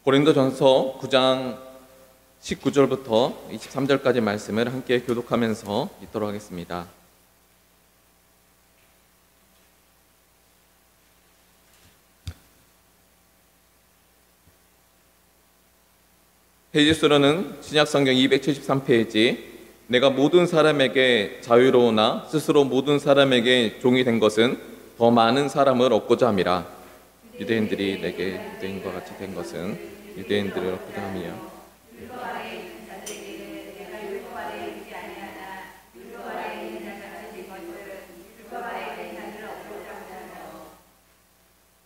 고린도전서 9장 19절부터 23절까지 말씀을 함께 교독하면서 읽도록 하겠습니다. 페이지 수로는 신약성경 273페이지. 내가 모든 사람에게 자유로우나 스스로 모든 사람에게 종이 된 것은 더 많은 사람을 얻고자 함이라. 유대인들이 내게 유대인과 같이 된 것은 유대인들을 얻고자 함이요.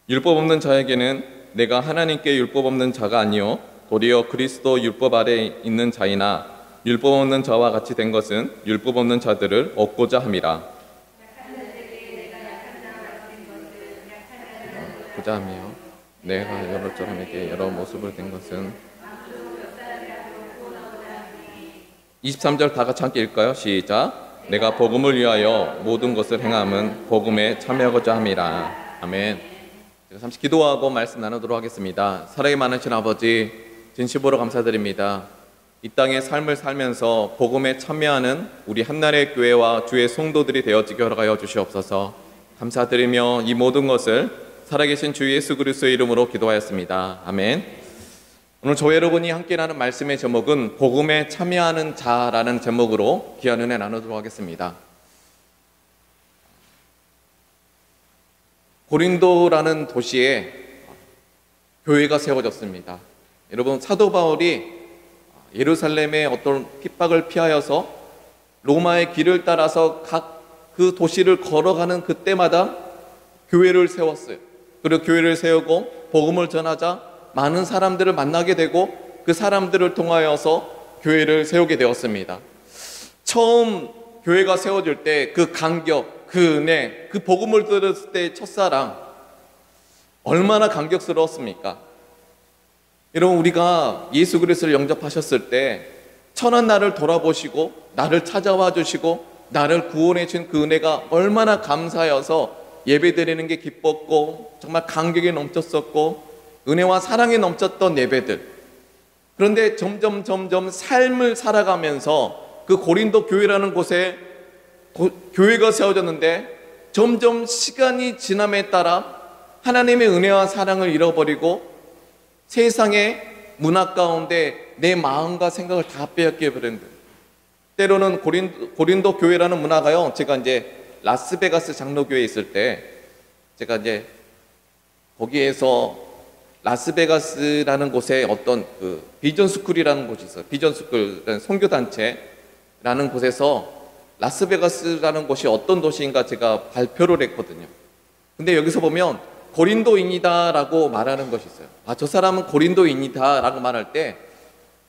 율법 없는 자에게는 내가 하나님께 율법 없는 자가 아니요 도리어 그리스도 율법 아래 있는 자이나 율법 없는 자와 같이 된 것은 율법 없는 자들을 얻고자 함이라. 얻고자 함이요. 내가 여러 사람에게 여러 모습을 된 것은 23절 다 같이 함께 읽을까요? 시작. 내가 복음을 위하여 모든 것을 행함은 복음에 참여하고자 함이라. 아멘. 제가 잠시 기도하고 말씀 나누도록 하겠습니다. 사랑이 많으신 아버지, 진심으로 감사드립니다. 이 땅의 삶을 살면서 복음에 참여하는 우리 한나라의 교회와 주의 성도들이 되어지게 허락하여 주시옵소서. 감사드리며 이 모든 것을 살아계신 주 예수 그리스도의 이름으로 기도하였습니다. 아멘. 오늘 저와 여러분이 함께 나눈 말씀의 제목은 복음에 참여하는 자라는 제목으로 귀한 은혜 나누도록 하겠습니다. 고린도라는 도시에 교회가 세워졌습니다. 여러분, 사도 바울이 예루살렘의 어떤 핍박을 피하여서 로마의 길을 따라서 각 그 도시를 걸어가는 그때마다 교회를 세웠어요. 그리고 교회를 세우고 복음을 전하자 많은 사람들을 만나게 되고 그 사람들을 통하여서 교회를 세우게 되었습니다. 처음 교회가 세워질 때 그 감격, 그 은혜, 그 복음을 들었을 때의 첫사랑 얼마나 감격스러웠습니까? 여러분, 우리가 예수 그리스도를 영접하셨을 때 천한 나를 돌아보시고 나를 찾아와 주시고 나를 구원해 준 그 은혜가 얼마나 감사여서 예배드리는 게 기뻤고 정말 감격이 넘쳤었고 은혜와 사랑이 넘쳤던 예배들. 그런데 점점 삶을 살아가면서 그 고린도 교회라는 곳에 교회가 세워졌는데 점점 시간이 지남에 따라 하나님의 은혜와 사랑을 잃어버리고 세상의 문화 가운데 내 마음과 생각을 다 빼앗겨 버린 거예요. 때로는 고린도 교회라는 문화가요, 제가 이제 라스베가스 장로교회에 있을 때 제가 이제 거기에서 라스베가스라는 곳에 어떤 그 비전스쿨이라는 곳이 있어요. 비전스쿨, 선교단체라는 곳에서 라스베가스라는 곳이 어떤 도시인가 제가 발표를 했거든요. 근데 여기서 보면 고린도인이다라고 말하는 것이 있어요. 저 사람은 고린도인이다라고 말할 때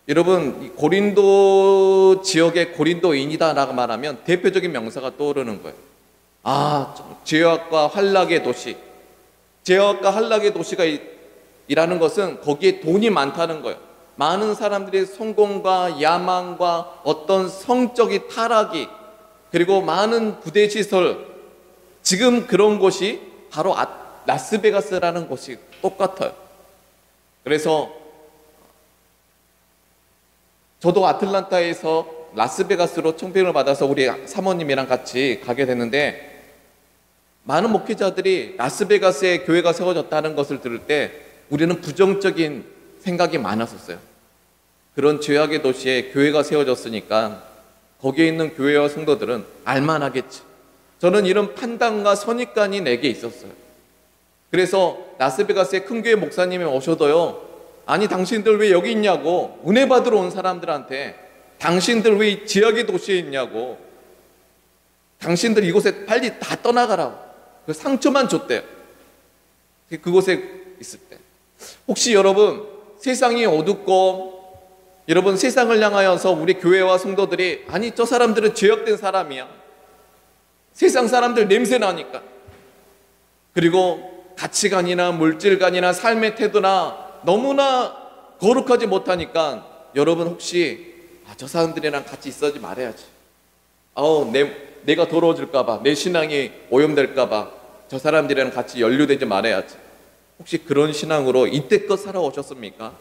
여러분, 고린도 지역의 고린도인이다라고 말하면 대표적인 명사가 떠오르는 거예요. 죄악과 환락의 도시. 죄악과 환락의 도시가 이라는 것은 거기에 돈이 많다는 거예요. 많은 사람들이 성공과 야망과 어떤 성적인 타락이, 그리고 많은 부대시설, 지금 그런 곳이 바로 라스베가스라는 곳이 똑같아요. 그래서 저도 아틀란타에서 라스베가스로 청빙을 받아서 우리 사모님이랑 같이 가게 됐는데 많은 목회자들이 라스베가스에 교회가 세워졌다는 것을 들을 때 우리는 부정적인 생각이 많았었어요. 그런 죄악의 도시에 교회가 세워졌으니까 거기에 있는 교회와 성도들은 알만하겠지. 저는 이런 판단과 선입관이 내게 있었어요. 그래서 라스베가스의 큰 교회 목사님이 오셔도요, 아니 당신들 왜 여기 있냐고, 은혜 받으러 온 사람들한테 당신들 왜 지역의 도시에 있냐고, 당신들 이곳에 빨리 다 떠나가라고 그 상처만 줬대요. 그곳에 있을 때 혹시 여러분 세상이 어둡고 여러분 세상을 향하여서 우리 교회와 성도들이 아니 저 사람들은 죄악된 사람이야, 세상 사람들 냄새 나니까, 그리고 가치관이나 물질관이나 삶의 태도나 너무나 거룩하지 못하니까 여러분 혹시 저 사람들이랑 같이 있어지 말아야지, 내가 더러워질까봐, 내 신앙이 오염될까봐 저 사람들이랑 같이 연루되지 말아야지, 혹시 그런 신앙으로 이때껏 살아오셨습니까?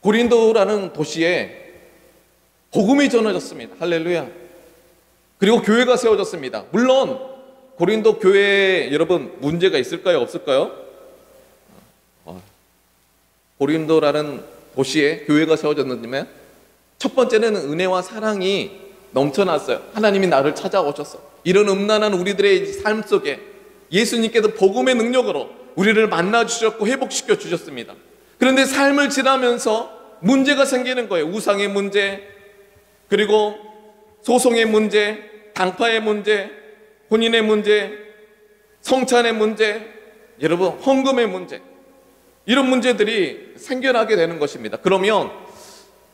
고린도라는 도시에 복음이 전해졌습니다. 할렐루야. 그리고 교회가 세워졌습니다. 물론 고린도 교회에 여러분 문제가 있을까요? 없을까요? 고린도라는 도시에 교회가 세워졌는데 첫 번째는 은혜와 사랑이 넘쳐났어요. 하나님이 나를 찾아오셨어. 이런 음란한 우리들의 삶 속에 예수님께서 복음의 능력으로 우리를 만나주셨고 회복시켜 주셨습니다. 그런데 삶을 지나면서 문제가 생기는 거예요. 우상의 문제, 그리고 소송의 문제, 당파의 문제, 혼인의 문제, 성찬의 문제, 여러분 헌금의 문제, 이런 문제들이 생겨나게 되는 것입니다. 그러면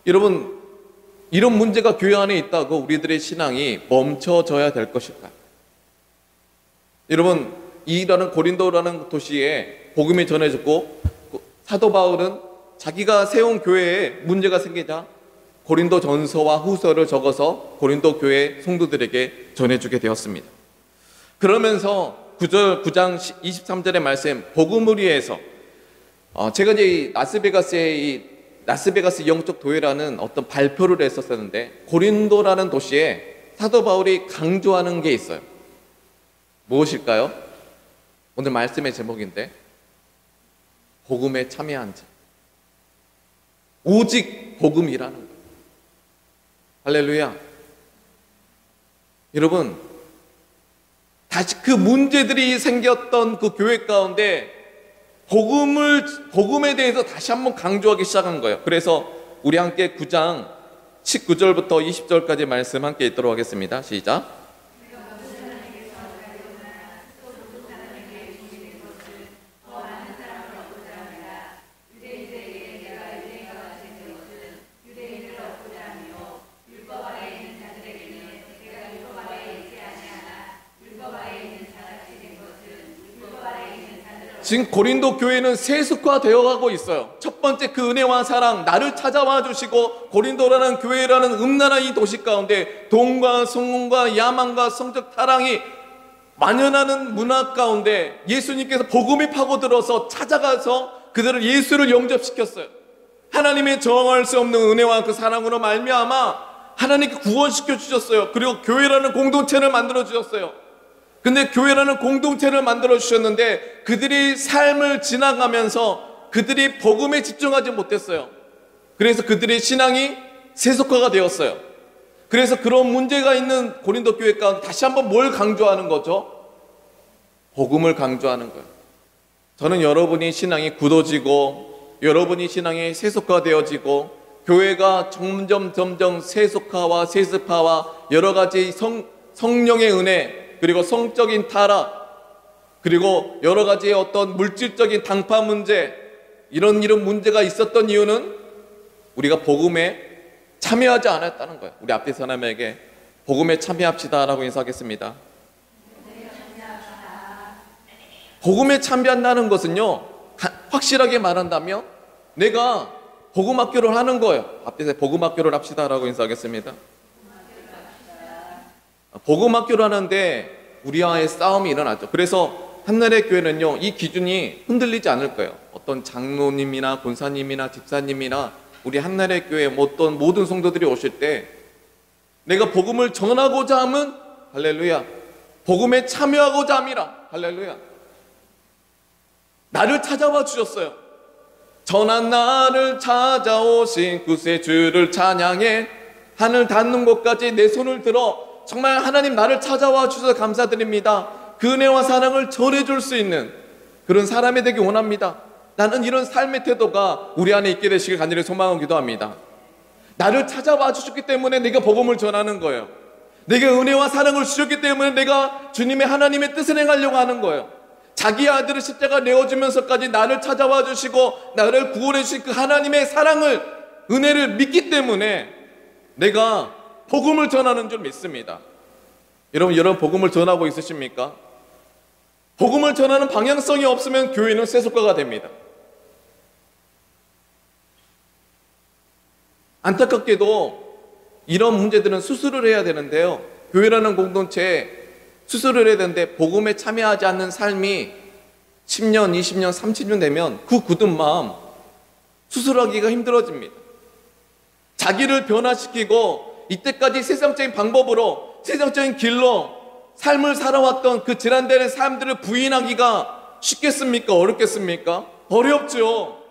여러분 이런 문제가 교회 안에 있다고 우리들의 신앙이 멈춰져야 될 것일까요? 여러분 이라는 고린도라는 도시에 복음이 전해졌고 사도 바울은 자기가 세운 교회에 문제가 생기자 고린도 전서와 후서를 적어서 고린도 교회 성도들에게 전해주게 되었습니다. 그러면서 9장 23절의 말씀, 복음을 위해서 제가 이제 이 라스베가스 영적 도회라는 어떤 발표를 했었는데 고린도라는 도시에 사도 바울이 강조하는 게 있어요. 무엇일까요? 오늘 말씀의 제목인데 복음에 참여한 자, 오직 복음이라는 거예요. 할렐루야. 여러분 다시 그 문제들이 생겼던 그 교회 가운데 복음에 대해서 다시 한번 강조하기 시작한 거예요. 그래서 우리 함께 9장 19절부터 20절까지 말씀 함께 읽도록 하겠습니다. 시작. 지금 고린도 교회는 세속화되어 가고 있어요. 첫 번째 그 은혜와 사랑, 나를 찾아와 주시고 고린도라는 교회라는 음란한 이 도시 가운데 돈과 성공과 야망과 성적 타락이 만연하는 문화 가운데 예수님께서 복음이 파고들어서 찾아가서 그들을 예수를 영접시켰어요. 하나님의 저항할 수 없는 은혜와 그 사랑으로 말미암아 하나님께 구원시켜 주셨어요. 그리고 교회라는 공동체를 만들어 주셨어요. 근데 교회라는 공동체를 만들어 주셨는데 그들이 삶을 지나가면서 그들이 복음에 집중하지 못했어요. 그래서 그들의 신앙이 세속화가 되었어요. 그래서 그런 문제가 있는 고린도 교회 가운데 다시 한번 뭘 강조하는 거죠? 복음을 강조하는 거예요. 저는 여러분이 신앙이 굳어지고 여러분이 신앙이 세속화되어지고 교회가 점점 세속화와 세습화와 여러 가지 성령의 은혜 그리고 성적인 타락 그리고 여러 가지의 어떤 물질적인 당파 문제 이런 문제가 있었던 이유는 우리가 복음에 참여하지 않았다는 거예요. 우리 앞에 사람에게 복음에 참여합시다라고 인사하겠습니다. 복음에 참여한다는 것은요 확실하게 말한다면 내가 복음학교를 하는 거예요. 앞에서 복음학교를 합시다라고 인사하겠습니다. 복음학교를 하는데 우리와의 싸움이 일어나죠. 그래서 한나라의 교회는요 이 기준이 흔들리지 않을 거예요. 어떤 장로님이나 권사님이나 집사님이나 우리 한나라의 교회 어떤 모든 성도들이 오실 때 내가 복음을 전하고자 하면 할렐루야 복음에 참여하고자 함이라 할렐루야 나를 찾아와 주셨어요. 전한 나를 찾아오신 구세주를 찬양해 하늘 닿는 곳까지 내 손을 들어 정말 하나님 나를 찾아와 주셔서 감사드립니다. 그 은혜와 사랑을 전해줄 수 있는 그런 사람이 되기 원합니다. 나는 이런 삶의 태도가 우리 안에 있게 되시길 간절히 소망하고 기도합니다. 나를 찾아와 주셨기 때문에 내가 복음을 전하는 거예요. 내게 은혜와 사랑을 주셨기 때문에 내가 주님의 하나님의 뜻을 행하려고 하는 거예요. 자기 아들을 십자가 내어주면서까지 나를 찾아와 주시고 나를 구원해 주신 그 하나님의 사랑을 은혜를 믿기 때문에 내가 복음을 전하는 줄 믿습니다. 여러분 복음을 전하고 있으십니까? 복음을 전하는 방향성이 없으면 교회는 세속화가 됩니다. 안타깝게도 이런 문제들은 수술을 해야 되는데요 교회라는 공동체에 수술을 해야 되는데 복음에 참여하지 않는 삶이 10년, 20년, 30년 되면 그 굳은 마음 수술하기가 힘들어집니다. 자기를 변화시키고 이때까지 세상적인 방법으로, 세상적인 길로 삶을 살아왔던 그 질환되는 삶들을 부인하기가 쉽겠습니까? 어렵겠습니까? 어렵죠.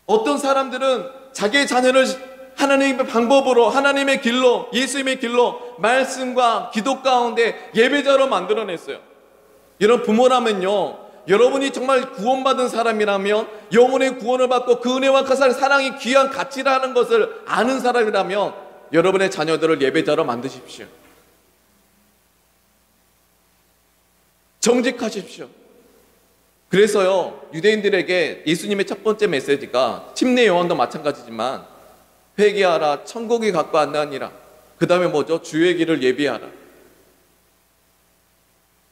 어떤 사람들은 자기의 자녀를 하나님의 방법으로, 하나님의 길로, 예수님의 길로 말씀과 기도 가운데 예배자로 만들어냈어요. 이런 부모라면요, 여러분이 정말 구원받은 사람이라면, 영혼의 구원을 받고 그 은혜와 그 사랑이 귀한 가치라는 것을 아는 사람이라면 여러분의 자녀들을 예배자로 만드십시오. 정직하십시오. 그래서요, 유대인들에게 예수님의 첫 번째 메시지가, 침례 요한도 마찬가지지만 회개하라, 천국이 갖고 왔나니라. 그 다음에 뭐죠? 주의 길을 예비하라.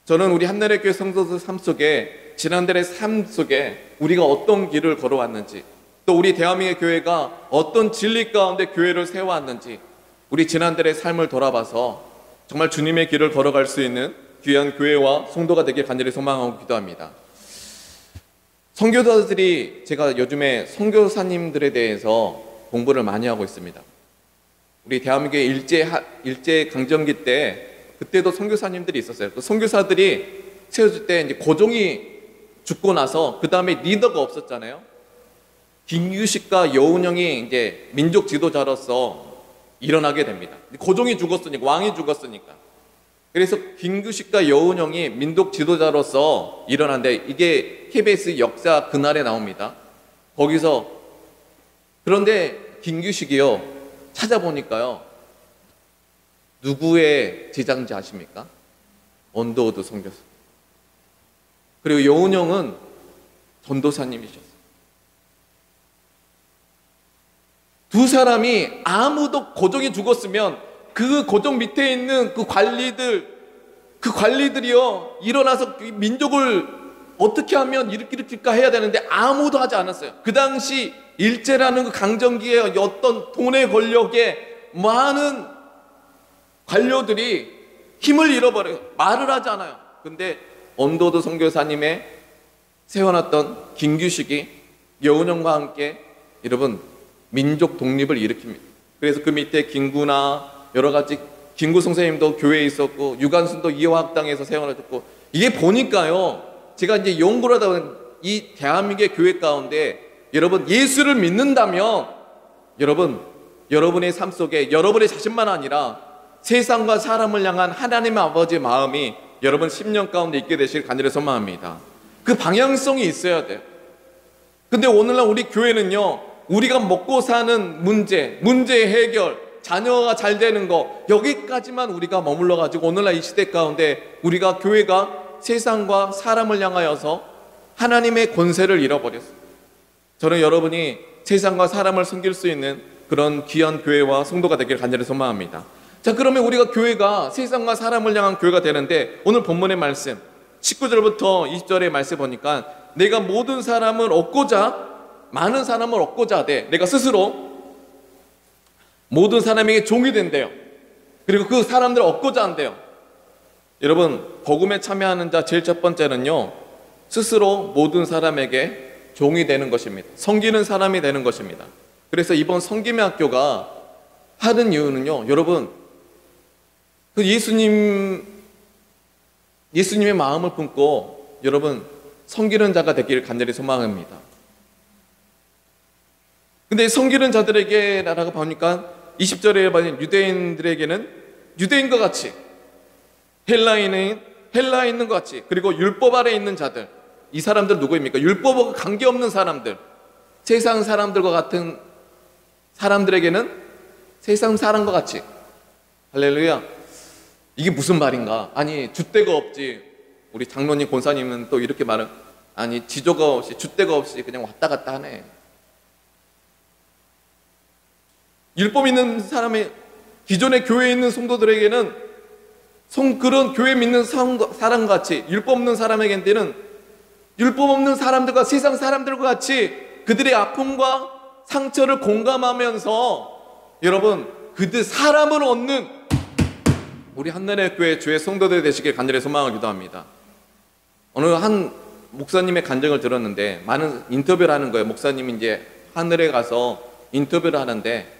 저는 우리 한나라의 교회 성도들 삶 속에, 지난달의 삶 속에 우리가 어떤 길을 걸어왔는지, 또 우리 대한민국 교회가 어떤 진리 가운데 교회를 세워왔는지, 우리 지난달의 삶을 돌아봐서 정말 주님의 길을 걸어갈 수 있는 귀한 교회와 성도가 되길 간절히 소망하고 기도합니다. 선교사들이, 제가 요즘에 선교사님들에 대해서 공부를 많이 하고 있습니다. 우리 대한민국의 일제 강점기 때, 그때도 선교사님들이 있었어요. 또 선교사들이 세워질 때 이제 고종이 죽고 나서 그 다음에 리더가 없었잖아요. 김규식과 여운형이 이제 민족 지도자로서 일어나게 됩니다. 고종이 죽었으니까, 왕이 죽었으니까. 그래서 김규식과 여운형이 민족 지도자로서 일어났는데, 이게 KBS 역사 그날에 나옵니다. 거기서, 그런데 김규식이요, 찾아보니까요, 누구의 제자인지 아십니까? 언더우드 선교사. 그리고 여운형은 전도사님이셨어요. 두 사람이, 아무도, 고종이 죽었으면 그 고종 밑에 있는 그 관리들이요, 일어나서 민족을 어떻게 하면 일으킬까 해야 되는데 아무도 하지 않았어요. 그 당시 일제라는 그 강점기에 어떤 돈의 권력에 많은 관료들이 힘을 잃어버려요. 말을 하지 않아요. 근데 언더우드 선교사님의 세워놨던 김규식이 여운형과 함께, 여러분, 민족 독립을 일으킵니다. 그래서 그 밑에 김구나 여러 가지, 김구 선생님도 교회에 있었고, 유관순도 이화학당에서 세워놨고, 이게 보니까요, 제가 이제 연구를 하다 보니 이 대한민국의 교회 가운데 여러분 예수를 믿는다면, 여러분의 삶 속에 여러분의 자신만 아니라 세상과 사람을 향한 하나님의 아버지의 마음이 여러분 10년 가운데 있게 되시길 간절히 소망합니다. 그 방향성이 있어야 돼요. 근데 오늘날 우리 교회는요, 우리가 먹고 사는 문제 해결, 자녀가 잘 되는 거, 여기까지만 우리가 머물러 가지고 오늘날 이 시대 가운데 우리가, 교회가 세상과 사람을 향하여서 하나님의 권세를 잃어버렸어요. 저는 여러분이 세상과 사람을 섬길 수 있는 그런 귀한 교회와 성도가 되길 간절히 소망합니다. 자, 그러면 우리가 교회가 세상과 사람을 향한 교회가 되는데, 오늘 본문의 말씀 19절부터 20절의 말씀 보니까, 내가 모든 사람을 얻고자, 많은 사람을 얻고자 하되 내가 스스로 모든 사람에게 종이 된대요. 그리고 그 사람들을 얻고자 한대요. 여러분, 복음에 참여하는 자 제일 첫 번째는요, 스스로 모든 사람에게 종이 되는 것입니다. 섬기는 사람이 되는 것입니다. 그래서 이번 섬김의 학교가 하는 이유는요, 여러분, 그 예수님의 마음을 품고 여러분 섬기는 자가 되기를 간절히 소망합니다. 근데 섬기는 자들에게라고 보니까 20절에 보면 유대인들에게는 유대인과 같이, 헬라에 있는 것 같이, 그리고 율법 아래 있는 자들, 이 사람들 누구입니까? 율법과 관계없는 사람들, 세상 사람들과 같은 사람들에게는 세상 사람과 같이. 할렐루야. 이게 무슨 말인가? 아니, 줏대가 없지. 우리 장로님 권사님은 또 이렇게 말은, 아니, 지조가 없이, 줏대가 없이 그냥 왔다 갔다 하네. 율법 있는 사람의, 기존의 교회에 있는 성도들에게는 그런 교회 믿는 사람같이, 율법 없는 사람에게는 율법 없는 사람들과 세상 사람들과 같이 그들의 아픔과 상처를 공감하면서 여러분, 그들 사람을 얻는 우리 한나라의 교회 주의 성도들 되시길 간절히 소망을 기도합니다. 어느 한 목사님의 간증을 들었는데 많은 인터뷰를 하는 거예요. 목사님이 이제 하늘에 가서 인터뷰를 하는데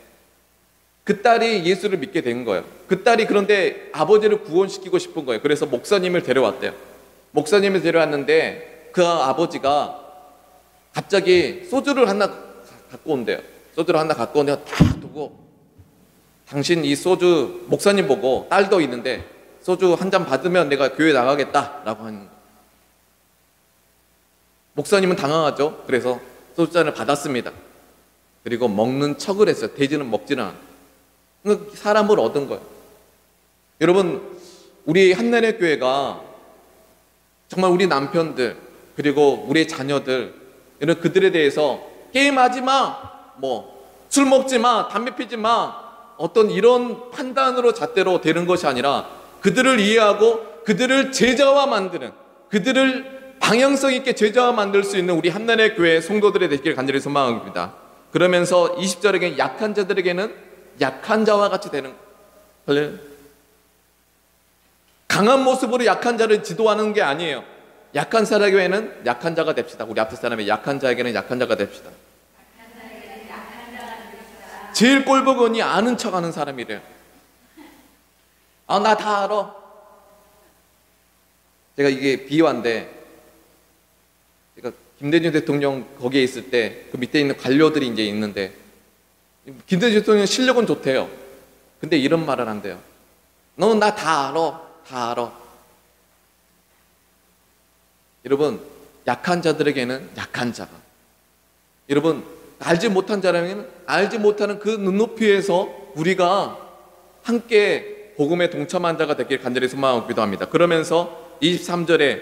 그 딸이 예수를 믿게 된 거예요. 그 딸이 그런데 아버지를 구원시키고 싶은 거예요. 그래서 목사님을 데려왔대요. 목사님을 데려왔는데 그 아버지가 갑자기 소주를 하나 갖고 온대요. 소주를 하나 갖고 온대요. 딱 두고 당신 이 소주, 목사님 보고 딸도 있는데 소주 한 잔 받으면 내가 교회 나가겠다라고 하는 거예요. 목사님은 당황하죠. 그래서 소주잔을 받았습니다. 그리고 먹는 척을 했어요. 돼지는 먹지는 않아요. 사람을 얻은 거예요. 여러분, 우리 한나래 교회가 정말 우리 남편들 그리고 우리 자녀들 이런 그들에 대해서 게임하지 마, 술 먹지 마, 담배 피지 마, 어떤 이런 판단으로 잣대로 되는 것이 아니라 그들을 이해하고 그들을 제자화 만드는, 그들을 방향성 있게 제자화 만들 수 있는 우리 한나래 교회 성도들의 되기를 간절히 소망합니다. 그러면서 20절에게 약한 자들에게는 약한 자와 같이 되는 거예요. 강한 모습으로 약한 자를 지도하는 게 아니에요. 약한 사람에게는 약한 자가 됩시다. 우리 앞에 사람의 약한 자에게는 약한 자가 됩시다. 제일 꼴보거니 아는 척하는 사람이래요. 나 다 알아. 제가 이게 비유인데, 제가 김대중 대통령 거기에 있을 때 그 밑에 있는 관료들이 이제 있는데, 김대중 대통령 실력은 좋대요. 근데 이런 말을 한대요. 너는 나 다 알아. 다 알아. 여러분, 약한 자들에게는 약한 자가, 여러분, 알지 못한 자라면 알지 못하는 그 눈높이에서 우리가 함께 복음에 동참한 자가 되길 간절히 소망하고 기도합니다. 그러면서 23절에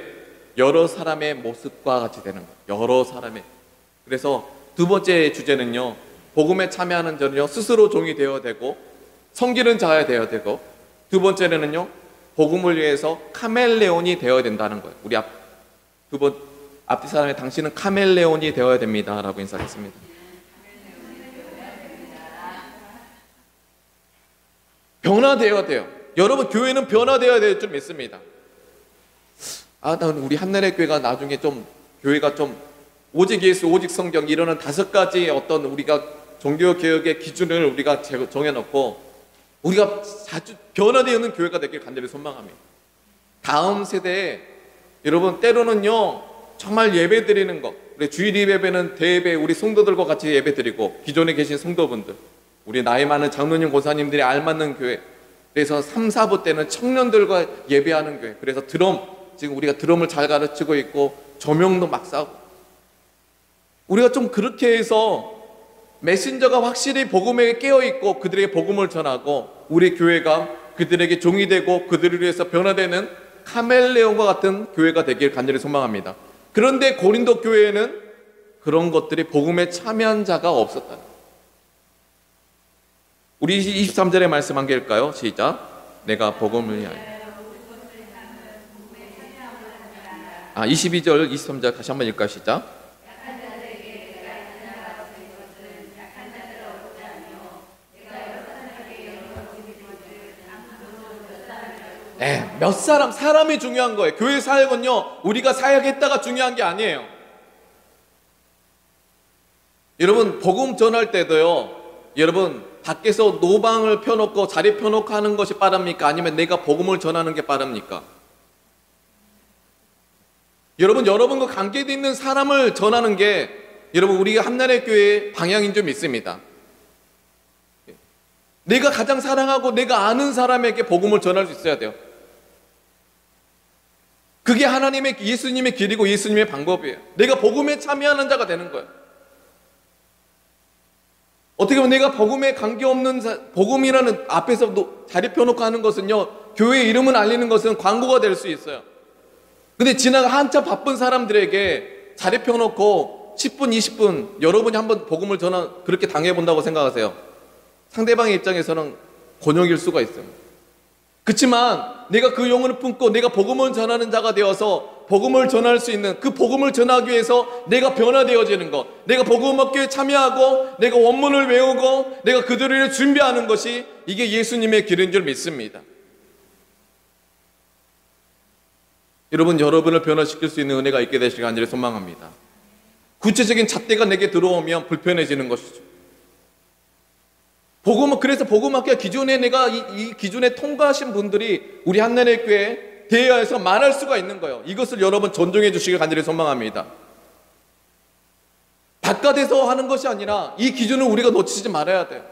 여러 사람의 모습과 같이 되는 거예요. 여러 사람의. 그래서 두 번째 주제는요, 복음에 참여하는 자는요 스스로 종이 되어야 되고 섬기는 자가 되어야 되고, 두 번째는요 복음을 위해서 카멜레온이 되어야 된다는 거예요. 우리 앞뒤 사람의 당신은 카멜레온이 되어야 됩니다 라고 인사했습니다. 변화되어야 돼요. 여러분, 교회는 변화되어야 될 줄 믿습니다. 우리 한나래 교회가 나중에 좀 교회가 좀 오직 예수, 오직 성경 이러는 5가지 어떤 우리가 종교개혁의 기준을 우리가 정해놓고 우리가 자주 변화되는 교회가 되길 간절히 소망합니다. 다음 세대에 여러분, 때로는요 정말 예배 드리는 것, 우리 주일 예배는 대예배 우리 성도들과 같이 예배 드리고, 기존에 계신 성도분들, 우리 나이 많은 장로님 권사님들이 알맞는 교회, 그래서 3, 4부 때는 청년들과 예배하는 교회, 그래서 지금 우리가 드럼을 잘 가르치고 있고 조명도 막 싸고, 우리가 좀 그렇게 해서 메신저가 확실히 복음에 깨어있고 그들에게 복음을 전하고 우리 교회가 그들에게 종이 되고 그들을 위해서 변화되는 카멜레온과 같은 교회가 되길 간절히 소망합니다. 그런데 고린도 교회에는 그런 것들이 복음에 참여한 자가 없었다. 우리 23절의 말씀 한 개일까요? 시작. 내가 복음을 위하여. 22절, 23절 다시 한번 읽을까요? 시작. 네, 사람이 중요한 거예요. 교회 사역은요, 우리가 사역했다가 중요한 게 아니에요. 여러분, 복음 전할 때도요, 여러분, 밖에서 노방을 펴놓고 자리 펴놓고 하는 것이 빠릅니까? 아니면 내가 복음을 전하는 게 빠릅니까? 여러분과 관계되어 있는 사람을 전하는 게 여러분, 우리가 한나래 교회의 방향인 줄 믿습니다. 내가 가장 사랑하고 내가 아는 사람에게 복음을 전할 수 있어야 돼요. 그게 예수님의 길이고 예수님의 방법이에요. 내가 복음에 참여하는 자가 되는 거예요. 어떻게 보면 내가 복음에 관계없는 복음이라는 앞에서 자리 펴놓고 하는 것은요, 교회 이름을 알리는 것은 광고가 될 수 있어요. 근데 지나가 한참 바쁜 사람들에게 자리 펴놓고 10분, 20분 여러분이 한번 복음을 그렇게 당해본다고 생각하세요. 상대방의 입장에서는 곤욕일 수가 있어요. 그렇지만 내가 그 영혼을 품고 내가 복음을 전하는 자가 되어서 복음을 전할 수 있는, 그 복음을 전하기 위해서 내가 변화되어지는 것, 내가 복음학교에 참여하고 내가 원문을 외우고 내가 그들을 위해 준비하는 것이, 이게 예수님의 길인 줄 믿습니다. 여러분을 변화시킬 수 있는 은혜가 있게 되시길 간절히 소망합니다. 구체적인 잣대가 내게 들어오면 불편해지는 것이죠. 그래서 복음학교 기준에 내가 이 기준에 통과하신 분들이 우리 한나라의 교회 대여해서 말할 수가 있는 거예요. 이것을 여러분 존중해 주시길 간절히 소망합니다. 바깥에서 하는 것이 아니라 이 기준을 우리가 놓치지 말아야 돼요.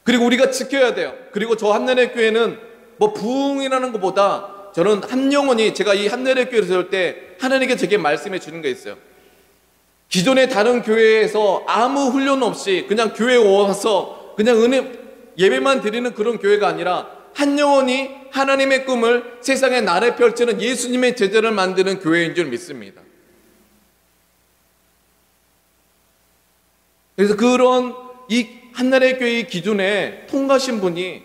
그리고 우리가 지켜야 돼요. 그리고 저 한나라의 교회는 뭐 부흥이라는 것보다 저는 한 영혼이, 제가 이 한나라의 교회를 세울 때 하나님께 제게 말씀해 주는 게 있어요. 기존의 다른 교회에서 아무 훈련 없이 그냥 교회에 와서 그냥 예배만 드리는 그런 교회가 아니라 한 영혼이 하나님의 꿈을 세상에 나를 펼치는 예수님의 제자를 만드는 교회인 줄 믿습니다. 그래서 그런 이 한나라의 교회의 기준에 통과하신 분이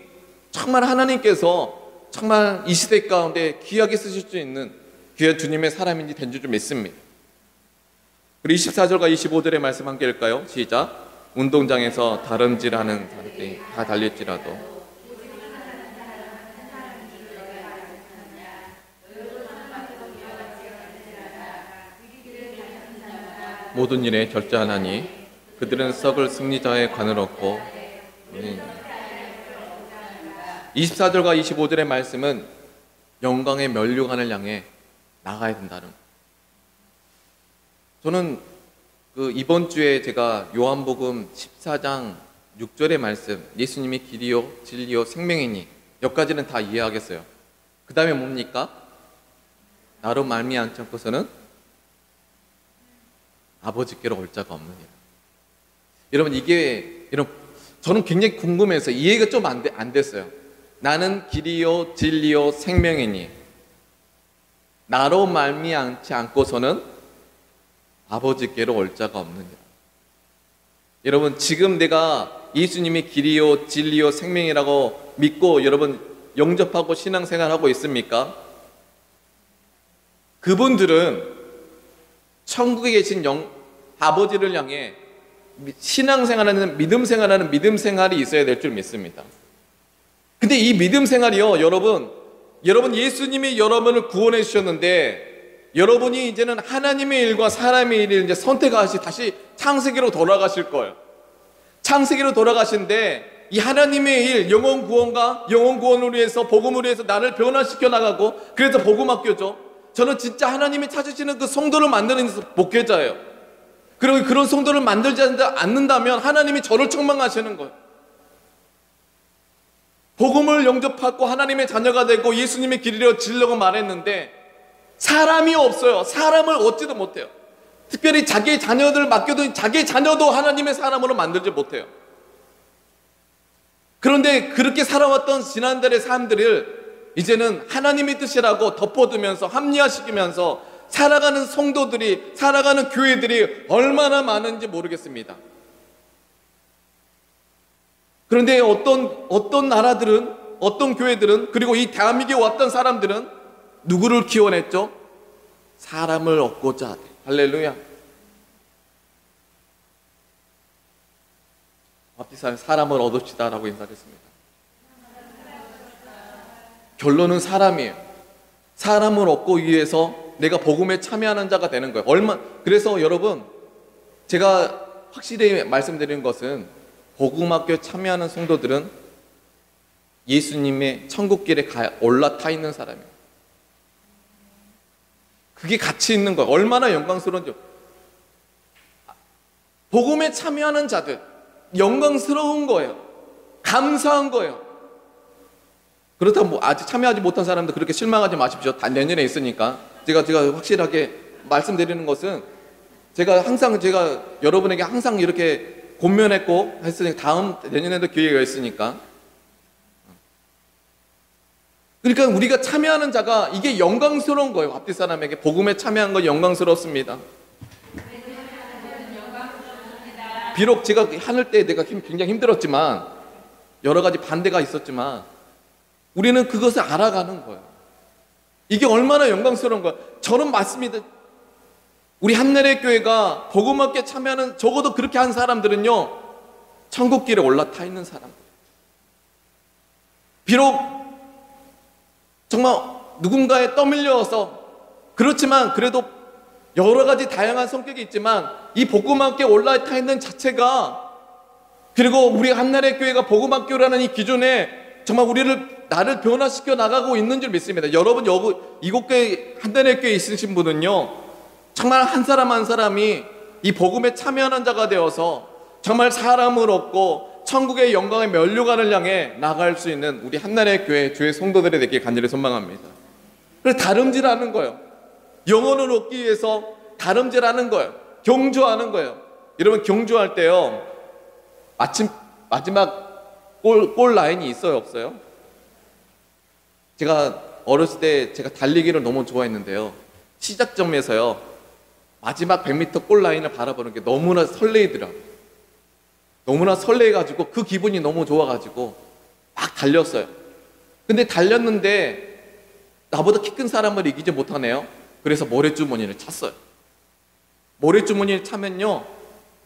정말 하나님께서 정말 이 시대 가운데 귀하게 쓰실 수 있는 귀한 주님의 사람인지 된 줄 믿습니다. 그리고 24절과 25절의 말씀 함께 읽을까요? 시작. 운동장에서 다름질하는 사람들이 다 달릴지라도 모든 일에 절제하나니 그들은 썩을 승리자의 관을 얻고 24절과 25절의 말씀은 영광의 면류관을 향해 나가야 된다는 거예요. 저는 이번 주에 제가 요한복음 14장 6절의 말씀, 예수님이 길이요 진리요 생명이니, 여기까지는 다 이해하겠어요. 그 다음에 뭡니까? 나로 말미암지 않고서는 아버지께로 올 자가 없느니라. 여러분 저는 굉장히 궁금해서 이해가 좀 안 됐어요. 나는 길이요 진리요 생명이니 나로 말미암지 않고서는 아버지께로 올 자가 없느니라. 여러분, 지금 내가 예수님이 길이요 진리요 생명이라고 믿고 여러분 영접하고 신앙생활하고 있습니까? 그분들은 천국에 계신 아버지를 향해 신앙생활하는 믿음 생활이 있어야 될 줄 믿습니다. 근데 이 믿음 생활이요, 여러분 예수님이 여러분을 구원해 주셨는데 여러분이 이제는 하나님의 일과 사람의 일을 이제 선택하시 다시 창세기로 돌아가실 거예요. 창세기로 돌아가신데 이 하나님의 일, 영혼 구원을 위해서 복음을 위해서 나를 변화시켜 나가고, 그래서 복음학교죠. 저는 진짜 하나님이 찾으시는 그 성도를 만드는 목회자예요. 그리고 그런 성도를 만들지 않는다면 하나님이 저를 책망하시는 거예요. 복음을 영접하고 하나님의 자녀가 되고 예수님의 길이라고 지으려고 말했는데 사람이 없어요. 사람을 얻지도 못해요. 특별히 자기의 자녀들을 맡겨둔 자기의 자녀도 하나님의 사람으로 만들지 못해요. 그런데 그렇게 살아왔던 지난달의 삶들을 이제는 하나님의 뜻이라고 덮어두면서 합리화시키면서 살아가는 성도들이, 살아가는 교회들이 얼마나 많은지 모르겠습니다. 그런데 어떤 나라들은, 어떤 교회들은, 그리고 이 대한민국에 왔던 사람들은 누구를 기원했죠? 사람을 얻고자. 할렐루야. 바티스타는 사람을 얻읍시다라고 인사했습니다. 결론은 사람이에요. 사람을 얻고 위해서 내가 복음에 참여하는 자가 되는 거예요. 그래서 여러분, 제가 확실히 말씀드리는 것은 복음학교에 참여하는 성도들은 예수님의 천국길에 올라타 있는 사람이에요. 그게 가치 있는 거예요. 얼마나 영광스러운지. 복음에 참여하는 자들 영광스러운 거예요. 감사한 거예요. 그렇다고 아직 참여하지 못한 사람들 그렇게 실망하지 마십시오. 다 내년에 있으니까. 제가 확실하게 말씀드리는 것은 제가 여러분에게 항상 이렇게 권면했고 했으니까 내년에도 기회가 있으니까. 그러니까 우리가 참여하는 자가 이게 영광스러운 거예요. 앞뒤 사람에게 복음에 참여한 건 영광스럽습니다. 비록 제가 하늘 때 내가 굉장히 힘들었지만 여러 가지 반대가 있었지만 우리는 그것을 알아가는 거예요. 이게 얼마나 영광스러운 거예요. 저는 맞습니다. 우리 한나라의 교회가 복음학교에 참여하는, 적어도 그렇게 한 사람들은요 천국길에 올라타 있는 사람. 비록 정말 누군가에 떠밀려서 그렇지만 그래도 여러 가지 다양한 성격이 있지만 이 복음학교에 올라타 있는 자체가, 그리고 우리 한나라의 교회가 복음학교라는 이 기준에 정말 나를 변화시켜 나가고 있는 줄 믿습니다. 여러분 이곳 교회 한나라의 교회에 있으신 분은요, 정말 한 사람 한 사람이 이 복음에 참여하는 자가 되어서 정말 사람을 얻고 천국의 영광의 면류관을 향해 나갈 수 있는 우리 한나라의 교회 주의 성도들이 되길 간절히 소망합니다. 그래서 다름질하는 거예요. 영혼을 얻기 위해서 다름질하는 거예요. 경주하는 거예요. 여러분, 경주할 때요, 마지막 골 라인이 있어요, 없어요? 제가 어렸을 때 제가 달리기를 너무 좋아했는데요, 시작점에서요 마지막 100m 골 라인을 바라보는 게 너무나 설레이더라고요. 너무나 설레가지고 그 기분이 너무 좋아가지고 막 달렸어요. 근데 달렸는데 나보다 키 큰 사람을 이기지 못하네요. 그래서 모래주머니를 찼어요. 모래주머니를 차면요,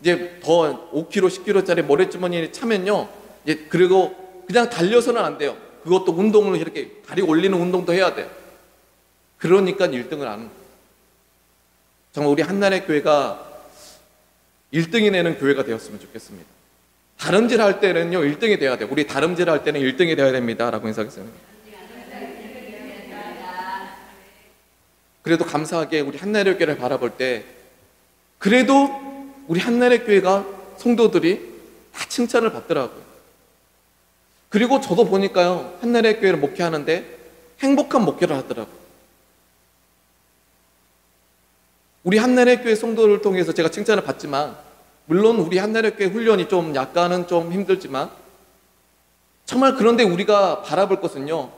이제 더 5kg, 10kg짜리 모래주머니를 차면요, 이제 그리고 그냥 달려서는 안 돼요. 그것도 운동을 이렇게 다리 올리는 운동도 해야 돼요. 그러니까 1등을 하는 거예요. 정말 우리 한나라의 교회가 1등이 내는 교회가 되었으면 좋겠습니다. 다름질 할 때는요 1등이 돼야 돼요. 우리 다름질 할 때는 1등이 되어야 됩니다 라고 인사하겠습니다. 그래도 감사하게 우리 한나라의 교회를 바라볼 때, 그래도 우리 한나라의 교회가 성도들이 다 칭찬을 받더라고요. 그리고 저도 보니까요, 한나라의 교회를 목회하는데 행복한 목회를 하더라고요. 우리 한나라의 교회 성도를 통해서 제가 칭찬을 받지만, 물론 우리 한나라의 교회 훈련이 좀 약간은 좀 힘들지만, 정말 그런데 우리가 바라볼 것은요,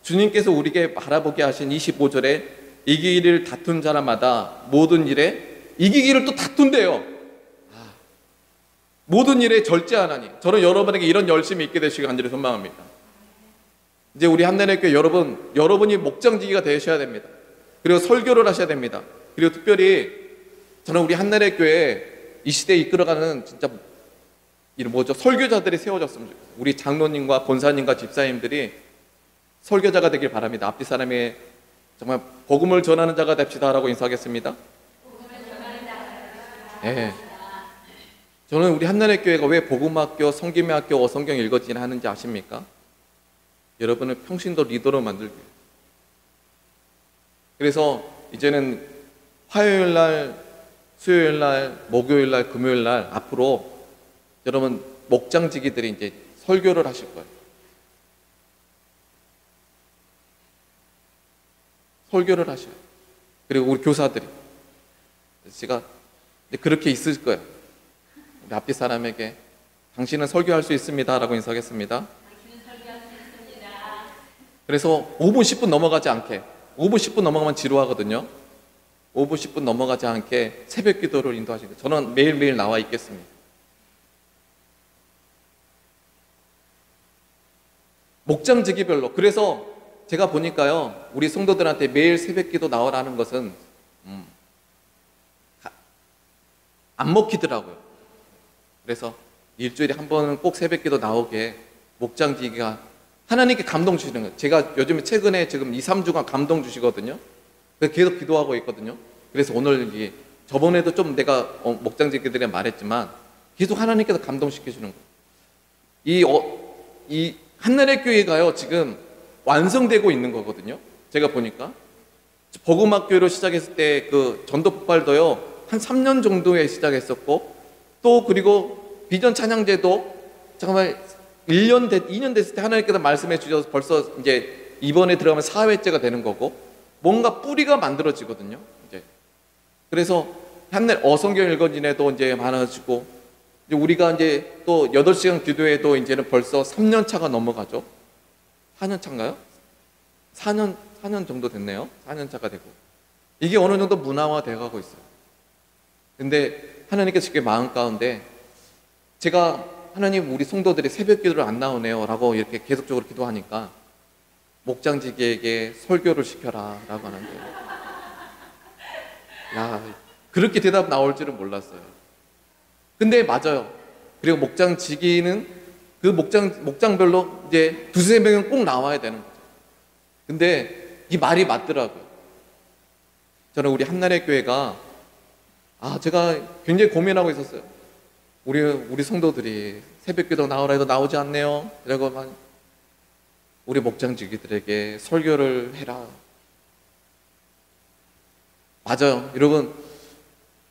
주님께서 우리에게 바라보게 하신 25절에 이기기를 다툰 사람마다 모든 일에 이기기를 또 다툰대요. 모든 일에 절제하나니. 저는 여러분에게 이런 열심이 있게 되시길 간절히 소망합니다. 이제 우리 한나라의 교회 여러분이 목장지기가 되셔야 됩니다. 그리고 설교를 하셔야 됩니다. 그리고 특별히 저는 우리 한나라의 교회 이 시대에 이끌어가는 진짜 설교자들이 세워졌으면 좋겠어요. 우리 장로님과 권사님과 집사님들이 설교자가 되길 바랍니다. 앞뒤 사람의 정말 복음을 전하는 자가 됩시다라고 인사하겠습니다. 네. 저는 우리 한나라의 교회가 왜 복음학교, 성김의 학교, 어성경 읽어지나 하는지 아십니까? 여러분을 평신도 리더로 만들기 위해서. 그래서 이제는 화요일날, 수요일날, 목요일날, 금요일날 앞으로 여러분 목장지기들이 이제 설교를 하실 거예요. 설교를 하셔요. 그리고 우리 교사들이. 제가 그렇게 있을 거예요. 우리 앞뒤 사람에게 당신은 설교할 수 있습니다 라고 인사하겠습니다. 그래서 5분 10분 넘어가지 않게, 5분 10분 넘어가면 지루하거든요. 5분 10분 넘어가지 않게 새벽 기도를 인도하시고, 저는 매일매일 나와 있겠습니다. 목장지기별로. 그래서 제가 보니까요, 우리 성도들한테 매일 새벽 기도 나오라는 것은 안 먹히더라고요. 그래서 일주일에 한 번은 꼭 새벽 기도 나오게 목장지기가 하나님께 감동 주시는 거예요. 제가 요즘에 최근에 지금 2, 3주간 감동 주시거든요. 그래서 계속 기도하고 있거든요. 그래서 오늘 저번에도 좀 내가 목장지기들에 말했지만 계속 하나님께서 감동시켜 주는 거예요. 이 한나라의 교회가요 지금 완성되고 있는 거거든요. 제가 보니까 복음학교로 시작했을 때 그 전도 폭발도요 한 3년 정도에 시작했었고, 또 그리고 비전 찬양제도 정말 2년 됐을 때 하나님께서 말씀해 주셔서 벌써 이제 이번에 들어가면 4회째가 되는 거고, 뭔가 뿌리가 만들어지거든요. 이제 그래서 한날 어성경 읽어진에도 이제 많아지고, 이제 우리가 이제 또 8시간 기도에도 이제는 벌써 3년 차가 넘어가죠. 4년 차인가요? 4년 정도 됐네요. 4년 차가 되고, 이게 어느 정도 문화화 돼가고 있어요. 근데 하나님께서 지금 마음 가운데 제가 하나님 우리 성도들이 새벽 기도를 안 나오네요 라고 이렇게 계속적으로 기도하니까 목장지기에게 설교를 시켜라 라고 하는데, 야, 그렇게 대답 나올 줄은 몰랐어요. 근데 맞아요. 그리고 목장지기는 그 목장별로 이제 2-3명은 꼭 나와야 되는 거죠. 근데 이 말이 맞더라고요. 저는 우리 한나라의 교회가 제가 굉장히 고민하고 있었어요. 우리 성도들이 새벽기도 나오라 해도 나오지 않네요. 그리고 막 우리 목장지기들에게 설교를 해라. 맞아요. 여러분,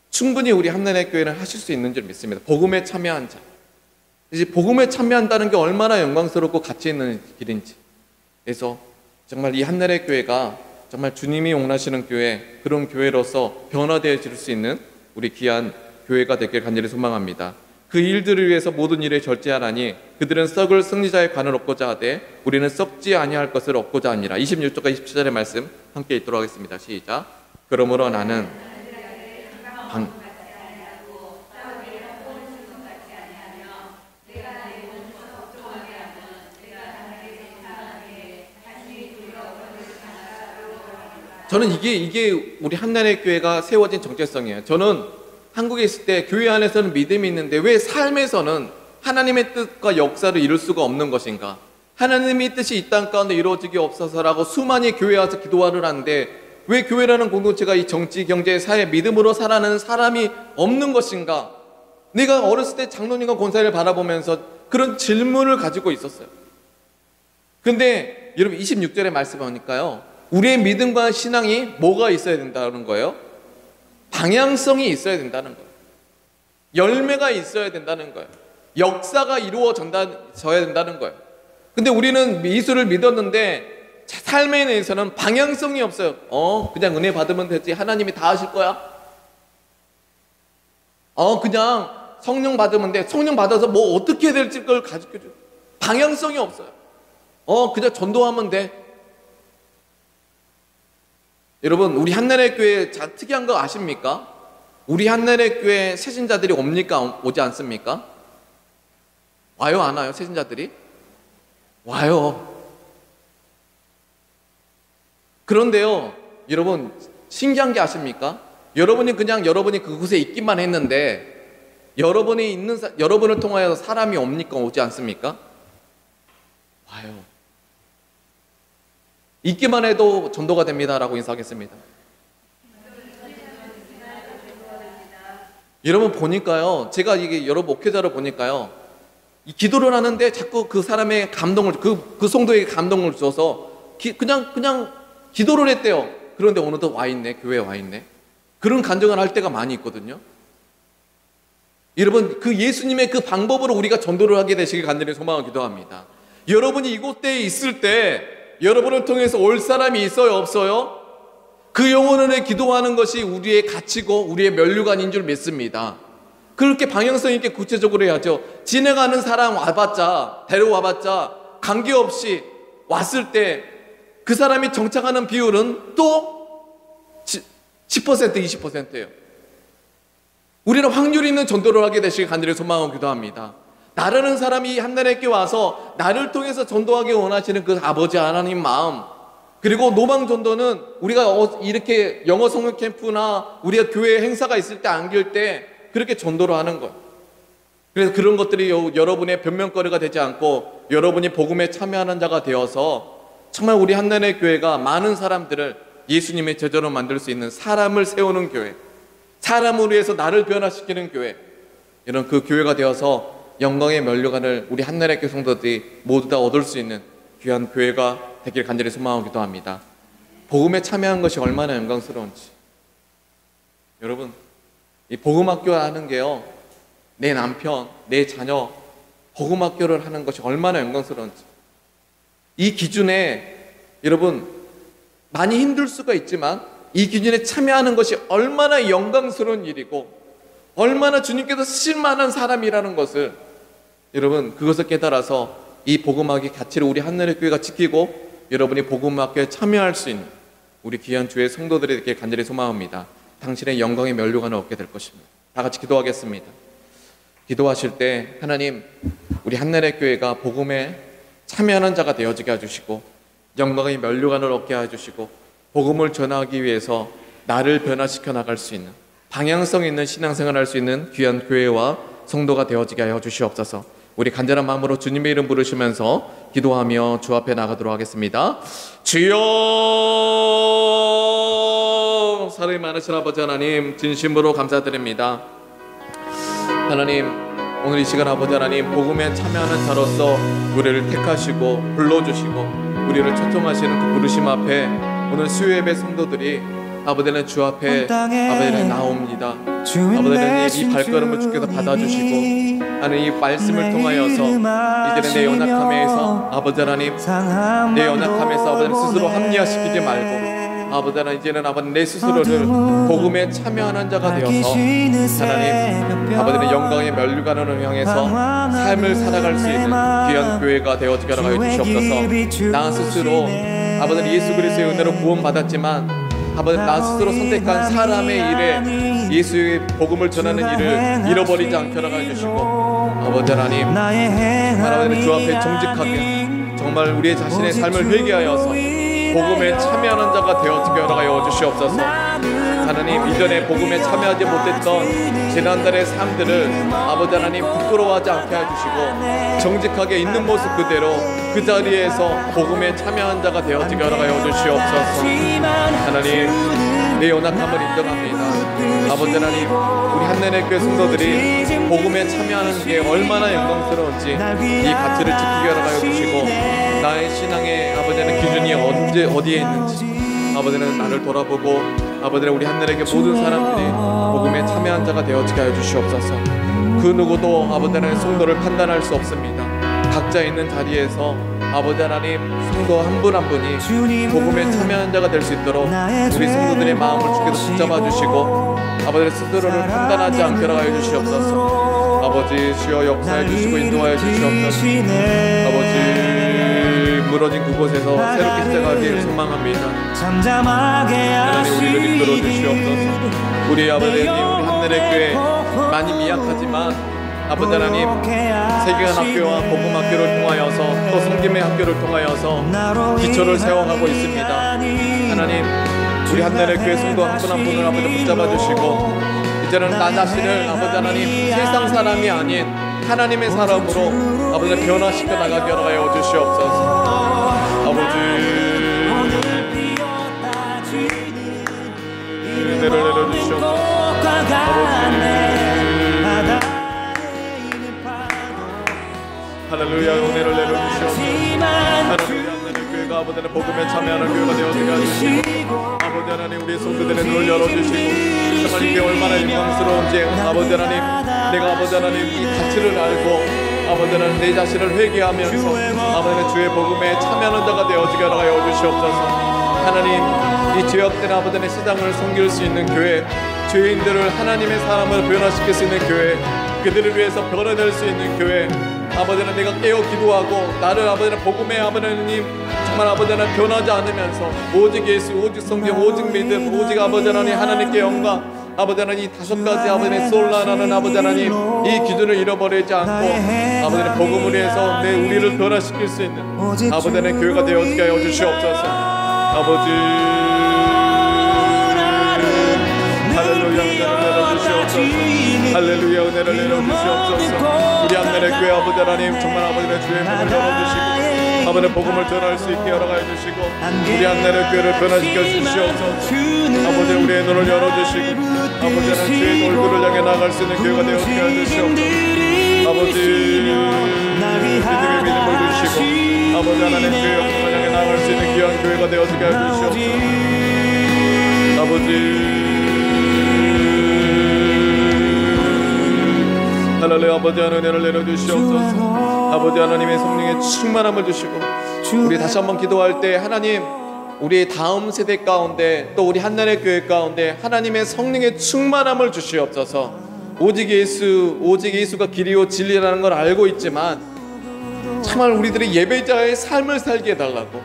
충분히 우리 한나라의 교회는 하실 수 있는 줄 믿습니다. 복음에 참여한 자. 이제 복음에 참여한다는 게 얼마나 영광스럽고 가치 있는 길인지. 그래서 정말 이 한나라의 교회가 정말 주님이 원하시는 교회, 그런 교회로서 변화되어질 수 있는 우리 귀한 교회가 되길 간절히 소망합니다. 그 일들을 위해서 모든 일에 절제하라니 그들은 썩을 승리자의 관을 얻고자 하되 우리는 썩지 아니할 것을 얻고자 하니라. 26절과 27절의 말씀 함께 읽도록 하겠습니다. 시작. 그러므로 나는 저는 이게 우리 한나라의 교회가 세워진 정체성이에요. 저는 한국에 있을 때 교회 안에서는 믿음이 있는데 왜 삶에서는 하나님의 뜻과 역사를 이룰 수가 없는 것인가? 하나님의 뜻이 이 땅 가운데 이루어지기 없어서라고 수많이 교회에 와서 기도하를 하는데 왜 교회라는 공동체가 이 정치, 경제, 사회, 믿음으로 살아가는 사람이 없는 것인가? 내가 어렸을 때 장로님과 권사를 바라보면서 그런 질문을 가지고 있었어요. 근데 여러분 26절의 말씀 보니까요, 우리의 믿음과 신앙이 뭐가 있어야 된다는 거예요? 방향성이 있어야 된다는 거예요. 열매가 있어야 된다는 거예요. 역사가 이루어져야 된다는 거예요. 근데 우리는 예수를 믿었는데 삶에 대해서는 방향성이 없어요. 그냥 은혜 받으면 되지. 하나님이 다 하실 거야. 그냥 성령 받으면 돼. 성령 받아서 뭐 어떻게 해야 될지 그걸 가르쳐줘. 방향성이 없어요. 그냥 전도하면 돼. 여러분, 우리 한나라의 교회 특이한 거 아십니까? 우리 한나라의 교회 새신자들이 옵니까? 오지 않습니까? 와요, 안 와요? 새신자들이? 와요. 그런데요, 여러분, 신기한 게 아십니까? 여러분이 그곳에 있기만 했는데 여러분을 통하여 사람이 옵니까? 오지 않습니까? 와요. 있기만 해도 전도가 됩니다라고 인사하겠습니다. 여러분 보니까요, 제가 이게 여러 목회자를 보니까요, 이 기도를 하는데 자꾸 그 사람의 감동을, 그 성도에게 감동을 줘서 그냥 기도를 했대요. 그런데 어느덧 와 있네, 교회에 와 있네. 그런 간증을 할 때가 많이 있거든요. 여러분, 그 예수님의 그 방법으로 우리가 전도를 하게 되시길 간절히 소망을 기도합니다. 여러분이 이곳에 있을 때 여러분을 통해서 올 사람이 있어요, 없어요? 그 영혼을 위해 기도하는 것이 우리의 가치고 우리의 면류관인 줄 믿습니다. 그렇게 방향성 있게 구체적으로 해야죠. 지나가는 사람 데려와봤자 관계없이 왔을 때 그 사람이 정착하는 비율은 또 10%, 20%예요. 우리는 확률 있는 전도를 하게 되시길 간절히 소망하고 기도합니다. 나라는 사람이 한나라에게 와서 나를 통해서 전도하기 원하시는 그 아버지 하나님 마음, 그리고 노방 전도는 우리가 이렇게 영어 성경 캠프나 우리가 교회 행사가 있을 때 안길 때 그렇게 전도를 하는 거예요. 그래서 그런 것들이 여러분의 변명거리가 되지 않고 여러분이 복음에 참여하는 자가 되어서 정말 우리 한나라의 교회가 많은 사람들을 예수님의 제자로 만들 수 있는 사람을 세우는 교회, 사람을 위해서 나를 변화시키는 교회, 이런 그 교회가 되어서 영광의 면류관을 우리 한나라의 교회 성도들이 모두 다 얻을 수 있는 귀한 교회가 되길 간절히 소망하고 기도합니다. 복음에 참여한 것이 얼마나 영광스러운지. 여러분, 이 복음학교 하는 게요, 내 남편, 내 자녀 복음학교를 하는 것이 얼마나 영광스러운지. 이 기준에 여러분 많이 힘들 수가 있지만 이 기준에 참여하는 것이 얼마나 영광스러운 일이고 얼마나 주님께서 쓰실 만한 사람이라는 것을 여러분 그것을 깨달아서 이 복음학의 가치를 우리 한나라의 교회가 지키고 여러분이 복음학교에 참여할 수 있는 우리 귀한 주의 성도들에게 간절히 소망합니다. 당신의 영광의 면류관을 얻게 될 것입니다. 다 같이 기도하겠습니다. 기도하실 때 하나님, 우리 한나라의 교회가 복음에 참여하는 자가 되어지게 해주시고 영광의 면류관을 얻게 해주시고 복음을 전하기 위해서 나를 변화시켜 나갈 수 있는 방향성 있는 신앙생활을 할 수 있는 귀한 교회와 성도가 되어지게 하여 주시옵소서. 우리 간절한 마음으로 주님의 이름 부르시면서 기도하며 주 앞에 나가도록 하겠습니다. 주여 선하고 사랑이 많으신 아버지 하나님, 진심으로 감사드립니다. 하나님, 오늘 이 시간 아버지 하나님, 복음에 참여하는 자로서 우리를 택하시고 불러주시고 우리를 초청하시는 그 부르심 앞에 오늘 수요예배 성도들이 아버지는 주 앞에 아버지는 나옵니다. 아버지는 이 발걸음을 주께서 받아주시고 하나님, 이 말씀을 통하여서 이제는 내 연약함에서 아버지 하나님, 내 연약함에서 아버지는 스스로 합리화시키지 말고 아버지 하나님, 이제는 아버지 내 스스로를 복음에 참여하는 자가 되어서 하나님, 아버지는 영광의 면류관을 향해서 삶을 살아갈 수 있는 귀한 교회가 되어지게 하여 주시옵소서. 나 스스로 아버지는 예수 그리스도의 은혜로 구원받았지만 아버지 나 스스로 선택한 사람의 일에 예수의 복음을 전하는 일을 잃어버리지 않게 하여 주시고 아버지 하나님, 하나님 주 앞에 정직하게 정말 우리의 자신의 삶을 회개하여서 복음에 참여하는 자가 되어지게 하여 주시옵소서. 하나님, 이전에 복음에 참여하지 못했던 지난달의 삶들을 아버지 하나님 부끄러워하지 않게 해주시고 정직하게 있는 모습 그대로 그 자리에서 복음에 참여한 자가 되어지게 하여 주시옵소서. 하나님, 내 연약함을 인정합니다. 아버지 하나님, 우리 한내의 교회 성도들이 복음에 참여하는 게 얼마나 영광스러운지 이 가치를 지키게 하여 주시고 나의 신앙의 아버지는 기준이 언제 어디에 있는지 아버지는 나를 돌아보고 아버지는 우리 한나라교회 모든 사람들이 복음에 참여한 자가 되어지게 하여 주시옵소서. 그 누구도 아버지는 성도를 판단할 수 없습니다. 각자 있는 자리에서 아버지 하나님, 성도 한 분 한 분이 복음에 참여한 자가 될 수 있도록 우리 성도들의 마음을 주께서 붙잡아 주시고 아버지의 스스로를 판단하지 않게 하여 주시옵소서. 아버지 주여 역사해 주시고 인도하여 주시옵소서. 아버지 무너진 그곳에서 새롭게 시작하기를 소망합니다. 하나님, 우리를 이끌어 주시옵소서. 우리 아버지 하나님, 우리 한나라교회 많이 미약하지만 아버지 하나님, 세계관 학교와 복음 학교를 통하여서 또 성김의 학교를 통하여서 기초를 세워가고 있습니다. 하나님, 우리 한나라교회 성도 한 분 한 분을 아버지 붙잡아 주시고 이제는 나 자신을 아버지 하나님, 세상 사람이 아닌 하나님의 사람으로 아버지 변화시켜 나가게 하여 주시옵소서. 아버지 은혜를 내려주시옵소서. 할렐루야, 은혜를 내려주시옵소서. 할렐루야, 하나님 교회가 아버지는 복음에 참여하는 교회가 되어지게 하시고 아버지 하나님, 우리 성도들의 눈을 열어주시고 정말 이게 얼마나 영광스러운지 아버지 하나님, 내가 아버지 하나님 이 가치를 알고 아버지 하나님 내 자신을 회개하면서 아버지 하나님 주의 복음에 참여하는 자가 되어지게 하여 주시옵소서. 하나님, 이 죄악된 아버지 하나님 시장을 섬길 수 있는 교회, 죄인들을 하나님의 사람을 변화시킬 수 있는 교회, 그들을 위해서 변화될 수 있는 교회, 아버지 하나님 내가 깨어 기도하고 나를 아버지 하나님 복음의 아버지 하나님 정말 아버지 하나님 변하지 않으면서 오직 예수, 오직 성경, 오직 믿음, 오직 아버지 하나님 하나님께 영광, 아버지 하나님 이 다섯 가지 아버지 하나님 쏠라라는 아버지 하나님 이 기준을 잃어버리지 않고 아버지 하나님 복음을 위해서 내 우리를 변화시킬 수 있는 아버지 하나님 교회가 되어지게 하여 주시옵소서. 아버지 할렐루야, 은혜를 내려주시옵소서. 할렐루야, 은혜를 내려주시옵소서. 우리 한나라의 교회 아버지 하나님 정말 아버지 하나님 주의 문을 열어주시고 아버지의 복음을 전할 수 있게 열어가여 주시고 우리 한나라의 교회를 변화시켜 주시옵소서. 아버지 우리의 눈을 열어주시고 아버지 하나님 주의 얼굴을 향해 나아갈 수 있는 교회가 되어지게 하여 주시옵소서. 아버지 믿음의 믿음을 주시고 아버지 하나님 주의 영광을 향해 나아갈 수 있는 귀한 교회가 되어지게 하여 주시옵소서. 아버지 할렐루야, 아버지 하나님 은혜를 내려주시옵소서. 아버지 하나님의 성령의 충만함을 주시고 우리 다시 한번 기도할 때 하나님, 우리 다음 세대 가운데 또 우리 한나라의 교회 가운데 하나님의 성령의 충만함을 주시옵소서. 오직 예수, 오직 예수가 길이요 진리라는 걸 알고 있지만 정말 우리들의 예배자의 삶을 살게 해달라고,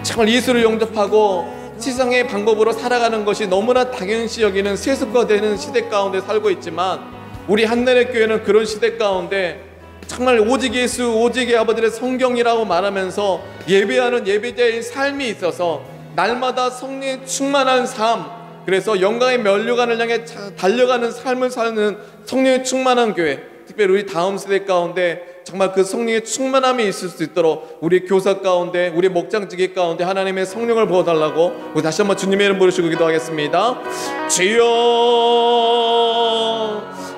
정말 예수를 영접하고 세상의 방법으로 살아가는 것이 너무나 당연시 여기는 세속화되는 시대 가운데 살고 있지만 우리 한나라의 교회는 그런 시대 가운데 정말 오직 예수, 오직의 아버지의 성경이라고 말하면서 예배하는 예배자의 삶이 있어서 날마다 성령의 충만한 삶, 그래서 영광의 면류관을 향해 달려가는 삶을 사는 성령의 충만한 교회, 특별히 우리 다음 세대 가운데 정말 그 성령의 충만함이 있을 수 있도록 우리 교사 가운데, 우리 목장지기 가운데 하나님의 성령을 부어달라고 우리 다시 한번 주님의 이름 부르시고 기도하겠습니다. 주여,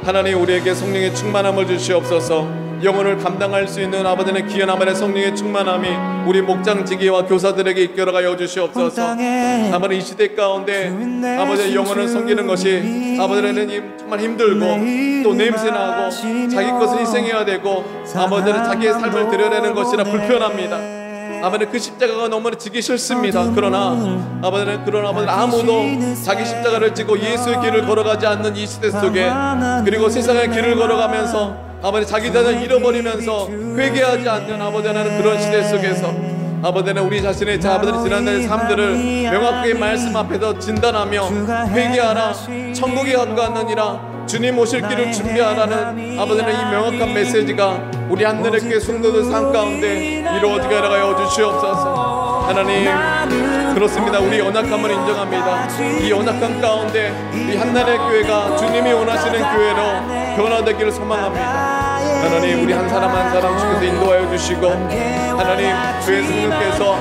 하나님 우리에게 성령의 충만함을 주시옵소서. 영혼을 감당할 수 있는 아버지의 귀한 아버지의 성령의 충만함이 우리 목장지기와 교사들에게 이끌어가여 주시옵소서. 아버지 이 시대 가운데 아버지의 영혼을 섬기는 것이 아버지는 정말 힘들고 또 냄새나고 자기 것을 희생해야 되고 아버지는 자기의 삶을 드려내는 것이라 불편합니다. 아버지는 그 십자가가 너무나 지기 싫습니다. 그러나 아버지는 아무도 자기 십자가를 지고 예수의 길을 걸어가지 않는 이 시대 속에, 그리고 세상의 길을 걸어가면서 아버지 자기 자신을 잃어버리면서 회개하지 않는 아버지는 그런 시대 속에서 아버지는 우리 자신의 아버지 지난날의 삶들을 명확하게 말씀 앞에서 진단하며 회개하라, 천국에 가까웠느니라, 주님 오실 길을 준비하라는 아버지는 이 명확한 메시지가 우리 한나라의 교회 성도들 삶 가운데 이루어지게 하여 주시옵소서. 하나님, 그렇습니다. 우리 연약함을 인정합니다. 이 연약함 가운데 이 한나라의 교회가 주님이 원하시는 교회로 변화되기를 소망합니다. 하나님, 우리 한 사람 한 사람 주께서 인도하여 주시고, 하나님 교회 성령께서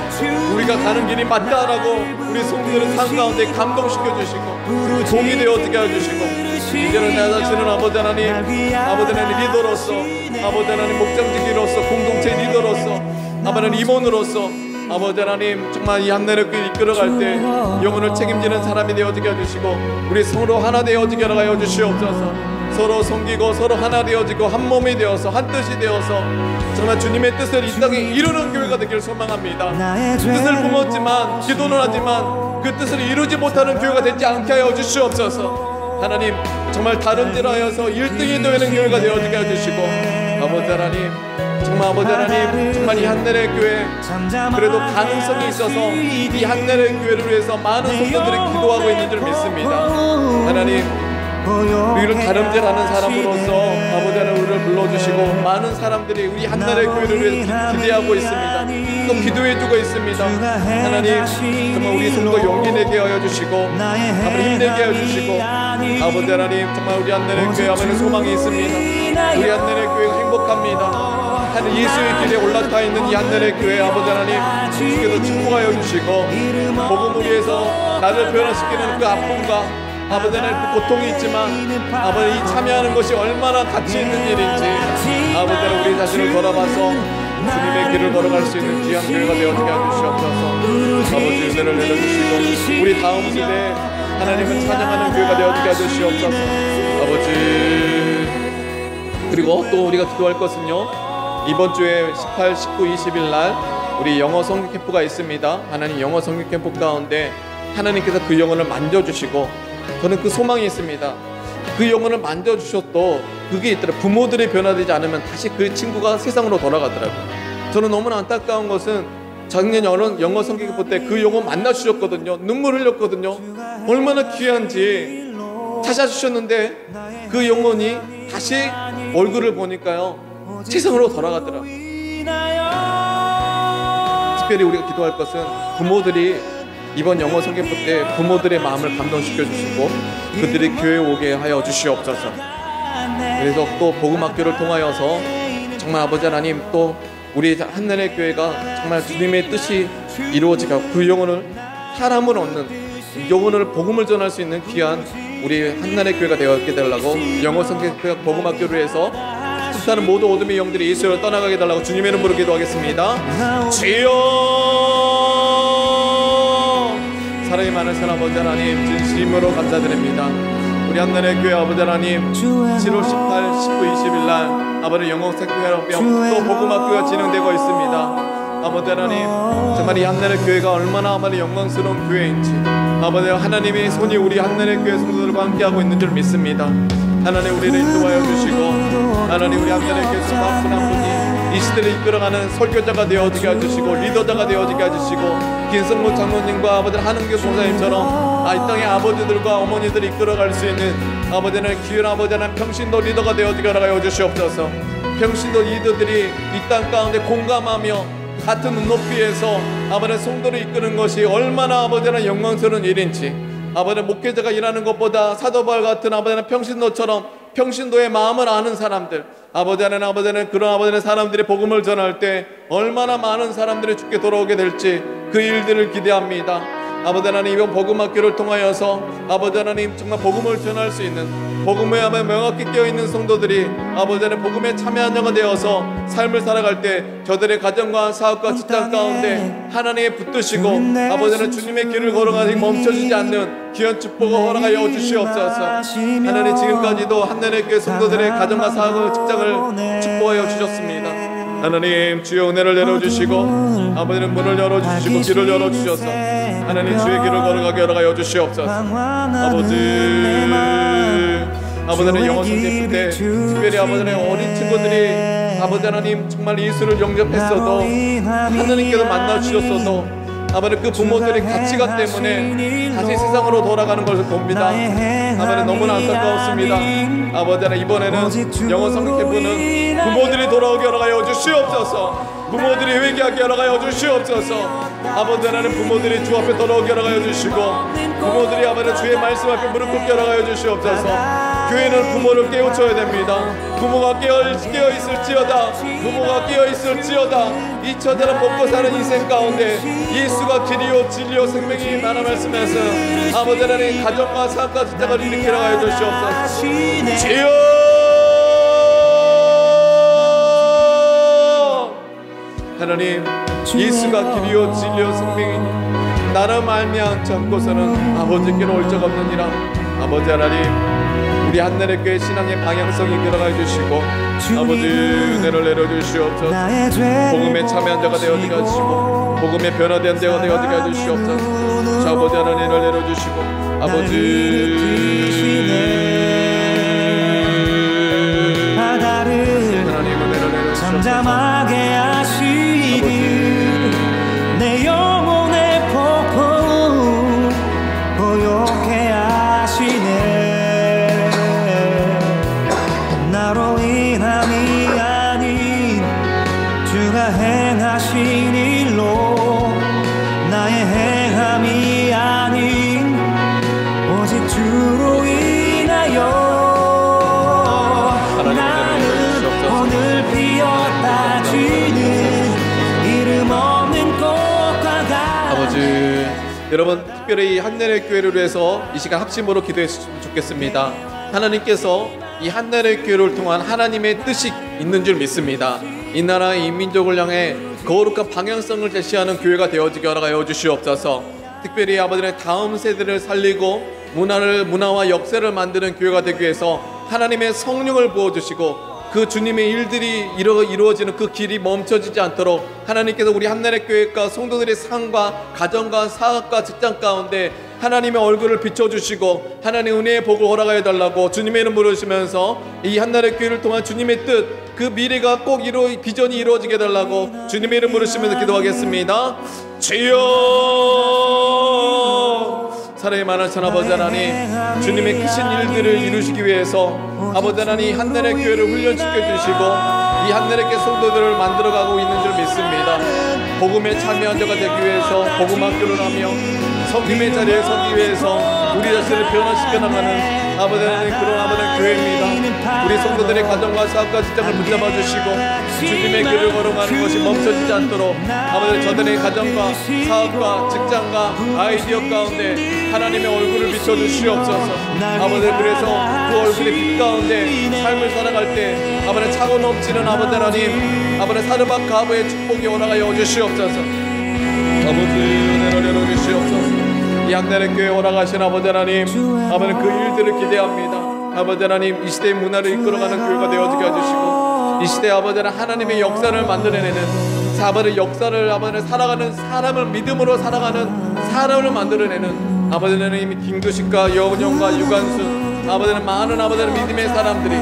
우리가 가는 길이 맞다라고 우리 성도들의 삶 가운데 감동시켜 주시고 동이 되어지게 해주시고, 이제는 나 자신은 아버지 하나님, 아버지 하나님 리더로서, 아버지 하나님 목장지기로서, 공동체 리더로서, 아버지 하나님 임원으로서 아버지 하나님 정말 이 한나라의 교회를 이끌어갈 때 영혼을 책임지는 사람이 되어지게 해주시고, 우리 서로 하나 되어지게 하여 주시옵소서. 서로 섬기고 서로 하나 되어지고 한 몸이 되어서 한 뜻이 되어서 정말 주님의 뜻을 이 땅에 이루는 교회가 되기를 소망합니다. 뜻을 품었지만, 기도는 하지만 그 뜻을 이루지 못하는 교회가 되지 않게 하여 주시옵소서. 하나님 정말 다른질하여서 1등이 되는 교회가 되어지게 해주시고, 아버지 하나님 정말 아버지 하나님 정말 이 한나라의 교회 그래도 가능성이 있어서 이 한나라의 교회를 위해서 많은 성도들이 기도하고 있는 줄 믿습니다. 하나님 우리를 다름질하는 사람으로서 아버지 하나님 우리를 불러주시고, 많은 사람들이 우리 한나라의 교회를 위해서 기대하고 있습니다. 또 기도해주고 있습니다. 하나님 정말 우리 성도 용기 내게 하여 주시고, 아버지 힘내게 하여 주시고, 아버지 하나님 정말 우리 한나라의 교회 아버지 소망이 있습니다. 우리 한나라의 교회가 행복합니다. 하나님 예수의 길에 올라타 있는 이 한나라의 교회 아버지 하나님 주께서 축복하여 주시고, 복음을 위해서 나를 변화시키는 그 아픔과 아버지 하나님 그 고통이 있지만 아버지 이 참여하는 것이 얼마나 가치 있는 일인지 아버지 하나님 우리 자신을 돌아봐서 주님의 길을 걸어갈 수 있는 귀한 교회가 되어지게 해주시옵소서. 아버지 은혜를 내려주시고, 우리 다음 세대 하나님을 찬양하는 교회가 되어지게 해주시옵소서. 아버지, 그리고 또 우리가 기도할 것은요, 이번 주에 18, 19, 20일 날 우리 영어 성교 캠프가 있습니다. 하나님 영어 성교 캠프 가운데 하나님께서 그 영혼을 만져주시고, 저는 그 소망이 있습니다. 그 영혼을 만져주셔도 그게 있더라고요. 부모들이 변화되지 않으면 다시 그 친구가 세상으로 돌아가더라고요. 저는 너무나 안타까운 것은 작년 영어 성교 캠프 때 그 영혼 만나주셨거든요. 눈물 흘렸거든요. 얼마나 귀한지 찾아주셨는데 그 영혼이 다시 얼굴을 보니까요 세상으로 돌아가더라고요. 특별히 우리가 기도할 것은 부모들이 이번 영어 성경부 때 부모들의 마음을 감동시켜 주시고 그들이 교회에 오게 하여 주시옵소서. 그래서 또 복음학교를 통하여서 정말 아버지 하나님 또 우리 한나라의 교회가 정말 주님의 뜻이 이루어지고 그 영혼을 사람을 얻는 영혼을 복음을 전할 수 있는 귀한 우리 한나라의 교회가 되었게 되려고 영어 성경 복음학교를 해서 뜻하는 모든 어둠의 영들이 예수를 떠나가게 달라고 주님의 이름으로 기도하겠습니다. 주여, 사랑이 많은 사람 아버지 하나님 진심으로 감사드립니다. 우리 한나라의 교회 아버지 하나님 7월 18, 19, 20일 날 아버지 영어 생교회로 또 복음학교가 진행되고 있습니다. 아버지 하나님 정말 이 한나라의 교회가 얼마나 아버지 영광스러운 교회인지 아버지 하나님의 손이 우리 한나라의 교회 성도들과 함께하고 있는 줄 믿습니다. 하나님 우리를 인도하여 주시고, 하나님 우리 한나라의 교회 성도 한 분 한 분이 이 시대를 이끌어가는 설교자가 되어지게 해주시고 리더자가 되어지게 해주시고, 김성모 장로님과 아버지 한은교 목사님처럼 이 땅의 아버지들과 어머니들을 이끌어갈 수 있는 아버지는 귀한 아버지 하나님 평신도 리더가 되어지게 하여 주시옵소서. 평신도 리더들이 이 땅 가운데 공감하며 같은 눈높이에서 아버지 성도를 이끄는 것이 얼마나 아버지 하나님 영광스러운 일인지, 아버지 목회자가 일하는 것보다 사도 바울 같은 아버지 하나님 평신도처럼 평신도의 마음을 아는 사람들, 아버지 하나님 그런 아버지 하나님 사람들이 복음을 전할 때 얼마나 많은 사람들이 주께 돌아오게 될지 그 일들을 기대합니다. 아버지 하나님, 이번 복음학교를 통하여서 아버지 하나님 정말 복음을 전할 수 있는, 복음에 아마 명확히 깨어있는 성도들이 아버지 하나님 복음에 참여한 자가 되어서 삶을 살아갈 때 저들의 가정과 사업과 직장 가운데 하나님의 붙드시고 아버지 하나님 주님의 길을 걸어가니 멈춰지지 않는 귀한 축복을 허락하여 주시옵소서. 하나님, 지금까지도 한나라교회 성도들의 가정과 사업과 직장을 축복하여 주셨습니다. 하나님, 주의 은혜를 내려주시고 아버지는 문을 열어주시고 길을 열어주셔서 하나님 주의 길을 걸어가게 열어가여 주시옵소서. 아버지는 영어 성경 때 특별히 아버지는 어린 친구들이 아버지 하나님 정말 예수를 영접했어도 하나님께서 만나주셨어도 아버지 그 부모들의 가치관 때문에 다시 세상으로 돌아가는 것을 봅니다. 아버지 너무나 안타까웠습니다. 아버지 하나님, 이번에는 영어 성경 캠프는 부모들이 돌아오게 열어가여 주시옵소서. 부모들이 회개하게 열어가여 주시옵소서. 아버지 하나님, 부모들이 주 앞에 돌아오게 열어가여 주시고 부모들이 아버지 주의 말씀 앞에 무릎 꿇게 열어가여 주시옵소서. 교회는 부모를 깨우쳐야 됩니다. 부모가 깨어있을지어다. 부모가 깨어있을지어다. 이 처자는 먹고 사는 인생 가운데 예수가 길이요 진리요 생명이 나라 말씀에서 아버지 하나님 가정과 삶과 직장을 일으키라 하여 주시옵소서. 주여, 하나님, 예수가 길이요 진리요 생명이니 나라 말미암지 않고서는 아버지께로 올 적 없느니라. 아버지 하나님, 우리 한나라교회 신앙의 방향성이 들어가 주시고 아버지 은혜를 내려주시옵소서. 복음에 참여한 자가 되어지게 하시고 복음에 변화된 자가 되어지게 해주시옵소서. 아버지 하나님을 내려주시고 아버지 하나님을 내려주시옵소서. 내 영혼의 폭풍 고요케 하시네. 나로 인함이 아닌 주가 행하신 일로 나의 행함이 아닌 오직 주로 인하여 나는 오늘 피었다 지는 이름 없는 꽃과 같아. 아버지, 여러분 특별히 한나라교회를 위해서 이 시간 합심으로 기도했으면 좋겠습니다. 하나님께서 이 한나라교회를 통한 하나님의 뜻이 있는 줄 믿습니다. 이 나라 이 민족을 향해 거룩한 방향성을 제시하는 교회가 되어지게 허락하여 주시옵소서. 특별히 아버지의 다음 세대를 살리고 문화와 역사를 만드는 교회가 되기 위해서 하나님의 성령을 부어주시고 그 주님의 일들이 이루어지는 그 길이 멈춰지지 않도록 하나님께서 우리 한나라교회과 성도들의 삶과 가정과 사업과 직장 가운데 하나님의 얼굴을 비춰주시고 하나님의 은혜의 복을 허락하여 달라고 주님의 이름 부르시면서 이 한나라교회를 통한 주님의 뜻, 그 미래가 꼭 비전이 이루어지게 해달라고 주님의 이름 부르시면서 기도하겠습니다. 주여, 사랑이 많으신 아버지 하나님, 주님의 크신 일들을 이루시기 위해서 아버지 하나님 한나라교회를 훈련시켜 주시고 이 한나라교회 성도들을 만들어가고 있는 줄 믿습니다. 복음에 참여한 자가 되기 위해서 복음학교를 하며 섬김의 자리에 서기 위해서 우리 자신을 변화시켜 나가는 아버지 하나님 그런 아버지 교회입니다. 우리 성도들의 가정과 사업과 직장을 붙잡아 주시고 주님의 길을 걸어가는 것이 멈춰지지 않도록 아버지 저들의 가정과 사업과 직장과 아이디어 가운데 하나님의 얼굴을 비춰주시옵소서. 아버지, 그래서 그 얼굴의 빛 가운데 삶을 살아갈 때 아버지 차고 넘치는 아버지 하나님, 아버지 사르밧 가부의 축복이 허락하여 주시옵소서. 아버지 은혜를 내려주시옵소서. 이 한나라교회에 허락하신 아버지 하나님, 아버지 그 일들을 기대합니다. 아버지 하나님, 이 시대의 문화를 이끌어가는 교회가 되어지게 해주시고 이 시대 아버지 하나님의 역사를 만들어내는 아버지 역사를 아버지 살아가는 사람을 믿음으로 살아가는 사람을 만들어내는 아버지 하나님 김두식과 여운영과 유관순 아버지는 많은 아버지 믿음의 사람들이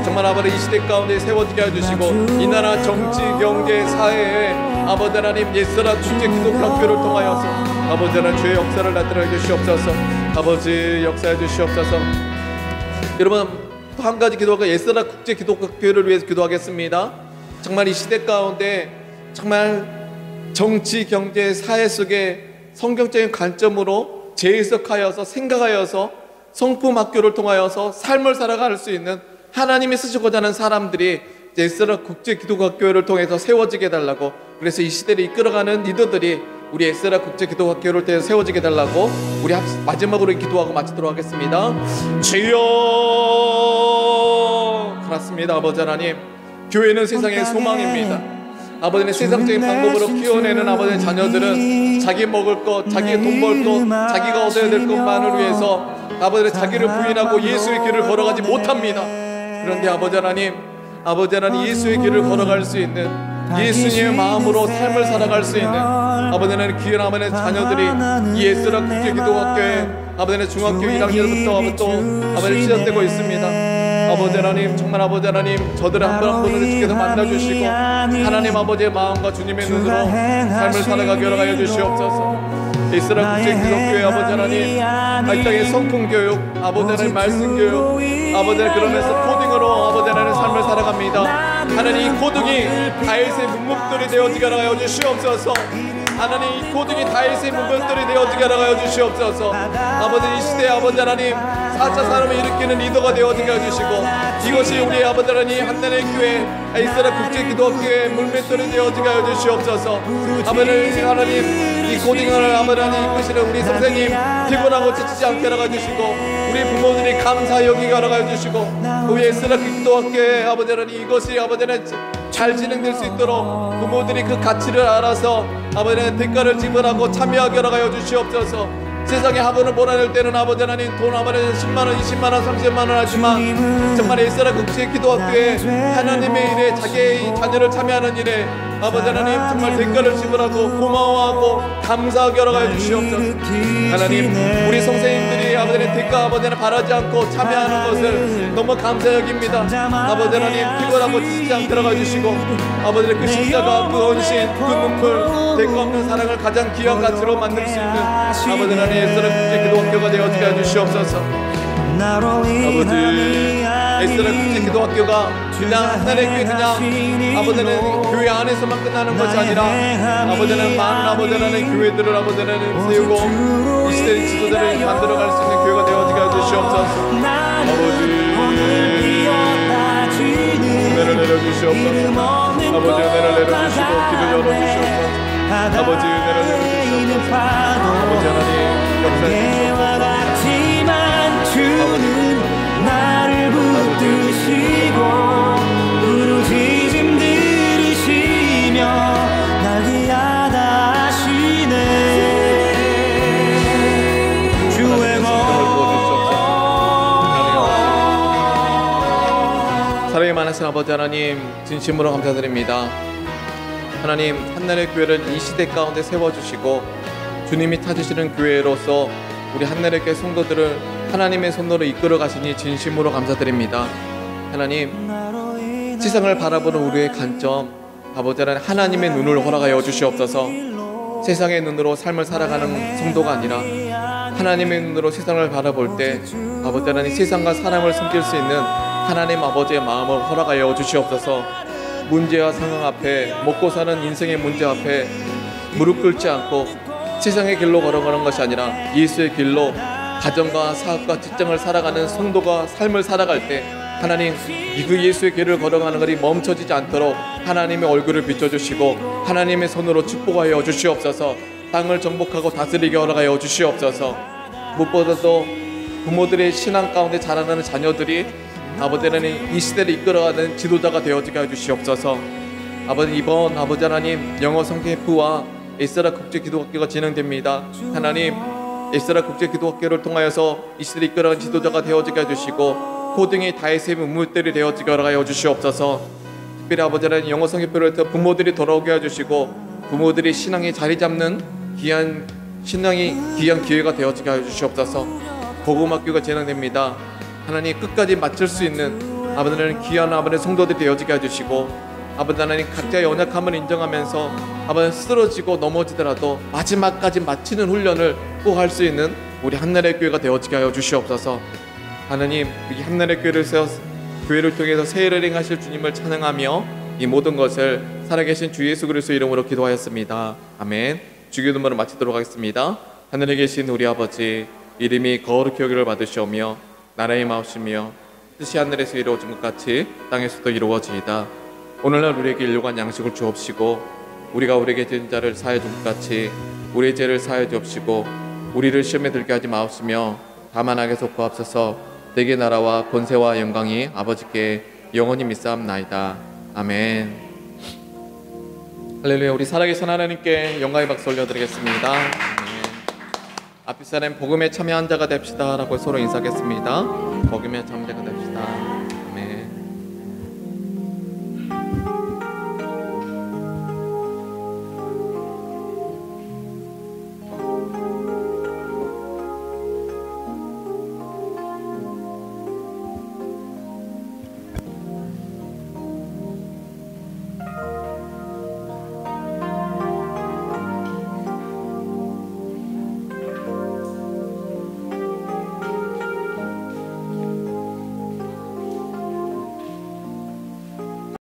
정말 아버지 이 시대 가운데 세워지게 해주시고 이 나라 정치 경제 사회에 아버지 하나님 옛사라 축제 기독학교를 통하여서 아버지 하나님 주의 역사를 나타내 주시옵소서. 아버지 역사해 주시옵소서. 여러분 또 한 가지 기도가 옛사라 국제 기독학교를 위해서 기도하겠습니다. 정말 이 시대 가운데 정말 정치 경제 사회 속에 성경적인 관점으로 재해석하여서 생각하여서 성품 학교를 통하여서 삶을 살아갈 수 있는 하나님이 쓰시고자 하는 사람들이 에스라 국제기도학교를 통해서 세워지게 해달라고, 그래서 이 시대를 이끌어가는 리더들이 우리 에스라 국제기도학교를 통해서 세워지게 해달라고 우리 마지막으로 기도하고 마치도록 하겠습니다. 주여, 그렇습니다. 아버지 하나님, 교회는 세상의 소망입니다. 아버지는 세상적인 방법으로 키워내는 아버지의 자녀들은 자기 먹을 것, 자기 돈 벌 것, 자기가 얻어야 될 것만을 위해서 아버지는 자기를 부인하고 예수의 길을 걸어가지 못합니다. 그런데 아버지 하나님 예수의 길을 걸어갈 수 있는, 예수님의 마음으로 삶을 살아갈 수 있는 아버지는 귀한 아버지의 자녀들이 이 에스라 국제기도학교에 아버지는 중학교 1학년부터 아버지 시작되고 있습니다. 아버지 하나님, 정말 아버지 하나님, 저들을 한 번 한 번을 주께서 만나주시고 하나님 아버지의 마음과 주님의 눈으로 삶을 살아가게 허락하여 주시옵소서. 에스라 국제기도교회 아버지 하나님, 이 땅의 성품교육, 아버지 하나님 말씀교육, 아버지 하나님 그러면서 코딩으로 아버지 하나님 삶을 살아갑니다. 하나님 이 코딩이 다윗의 문법들이 되어지게 하여 주시옵소서. 하나님 이 코딩이 다윗의 문법들이 되어지게 하여 주시옵소서. 아버지 이 시대에 아버지 하나님 4차 산업을 일으키는 리더가 되어지게 해주시고, 이것이 우리 아버지 하나님 한나라의 교회 에스라 국제기도학교의 물맷돌이 되어지게 하여 주시옵소서. 아버지 하나님 이 코딩을 아버지 하나님 이끄시는 우리 선생님 피곤하고 지치지 않게 하여 주시고, 우리 부모들이 감사히 여기게 하여 주시고, 우리 에스라 기도학교에 아버지 하나님 이것이 아버지 하나님 잘 진행될 수 있도록 부모들이 그 가치를 알아서 아버지 하나님 대가를 지불하고 참여하게 하여 주시옵소서. 세상에 학원을 보내낼 때는 아버지 하나님 돈 아버지 10만원, 20만원, 30만원 하지만 정말 에스라 국제기도학교에 하나님의 일에 자기의 자녀를 참여하는 일에 아버지 하나님 정말 대가를 지불하고 고마워하고 감사하게 하여 주시옵소서. 하나님 우리 선생님들이 아버지 하나님 대가 아버지 하나님 바라지 않고 참여하는 것을 너무 감사 여깁니다. 아버지 하나님 피곤하고 지치지 않게 하여 주시고, 아버지 하나님 그 십자가, 그 헌신, 그 눈물, 대가 없는 사랑을 가장 귀한 가치로 만들 수 있는 아버지 하나님 에스라 국제기도학교가 되어지게 해주시옵소서. 아버지 에스라 국제기도학교가 그냥 한나라의 교회 그냥 아버지 하나님 교회 안에서만 끝나는 것이 아니라 아버지 하나님 많은 아버지 하나님 교회들을 아버지 하나님 세우고 이 시대의 지도자를 만들어갈 수 있는 교회가 되어지게 해주시옵소서. 아버지 은혜를 내려주시옵소서. 아버지 은혜를 내려주시고 길을 열어주시옵소서. 아버지 은혜를 내려주시옵소서. 아버지 하나님 역사해 주시옵소서. 주는 나를 붙드시고 부르짖음 들으시며 날 귀하다 하시네. 주의 사랑이 많으신 아버지 하나님 진심으로 감사드립니다. 하나님 한나라의 교회를 이 시대 가운데 세워주시고 주님이 찾으시는 교회로서 우리 한나라의 교회 성도들을 하나님의 손으로 이끌어 가시니 진심으로 감사드립니다. 하나님 세상을 바라보는 우리의 관점 아버지 하나님 하나님의 눈을 허락하여 주시옵소서. 세상의 눈으로 삶을 살아가는 성도가 아니라 하나님의 눈으로 세상을 바라볼 때 아버지 하나님 세상과 사람을 섬길 수 있는 하나님 아버지의 마음을 허락하여 주시옵소서. 문제와 상황 앞에 먹고 사는 인생의 문제 앞에 무릎 꿇지 않고 세상의 길로 걸어가는 것이 아니라 예수의 길로 가정과 사업과 직장을 살아가는 성도가 삶을 살아갈 때 하나님 그 예수의 길을 걸어가는 것이 멈춰지지 않도록 하나님의 얼굴을 비춰주시고 하나님의 손으로 축복하여 주시옵소서. 땅을 정복하고 다스리게 허락하여 주시옵소서. 무엇보다도 부모들의 신앙 가운데 자라나는 자녀들이 아버지 하나님 이 시대를 이끌어가는 지도자가 되어지게 해주시옵소서. 아버지 이번 아버지 하나님 영어 성경F와 에스라 국제기도학교가 진행됩니다. 하나님 에스라 국제기도학교를 통하여서 이 시대를 이끌어가는 지도자가 되어지게 해주시고 코딩이 다윗의 문물들이 되어지게 하여 주시옵소서. 특별히 아버지 하나님 영어 성경표를 통해 부모들이 돌아오게 해주시고 부모들이 신앙이 자리 잡는 귀한 기회가 되어지게 하여 주시옵소서. 복음학교가 진행됩니다. 하나님 끝까지 마칠 수 있는 아버지 하나님 귀한 아버지 성도들이 되어지게 해주시고 아버지 하나님 각자의 연약함을 인정하면서 아버지 쓰러지고 넘어지더라도 마지막까지 마치는 훈련을 꼭 할 수 있는 우리 한나라의 교회가 되어지게 하여 주시옵소서. 하나님 이 한나라의 교회를 통해서 새해를 행하실 주님을 찬양하며 이 모든 것을 살아계신 주 예수 그리스도의 이름으로 기도하였습니다. 아멘. 주기도문을 마치도록 하겠습니다. 하늘에 계신 우리 아버지 이름이 거룩히 여기를 받으시오며 나라의 마옵시며 뜻이 하늘에서 이루어진 것 같이 땅에서도 이루어지이다. 오늘날 우리에게 일용할 양식을 주옵시고 우리가 우리에게 진 자를 사하여 준 것 같이 우리의 죄를 사하여 주옵시고 우리를 시험에 들게 하지 마옵시며 다만 악에서 구하옵소서. 내게 나라와 권세와 영광이 아버지께 영원히 믿사옵나이다. 아멘. 할렐루야. 우리 살아계신 하나님께 영광의 박수 올려드리겠습니다. 아멘. 앞에 사람 복음에 참여한 자가 됩시다 라고 서로 인사하겠습니다. 복음에 참여자가 됩시다.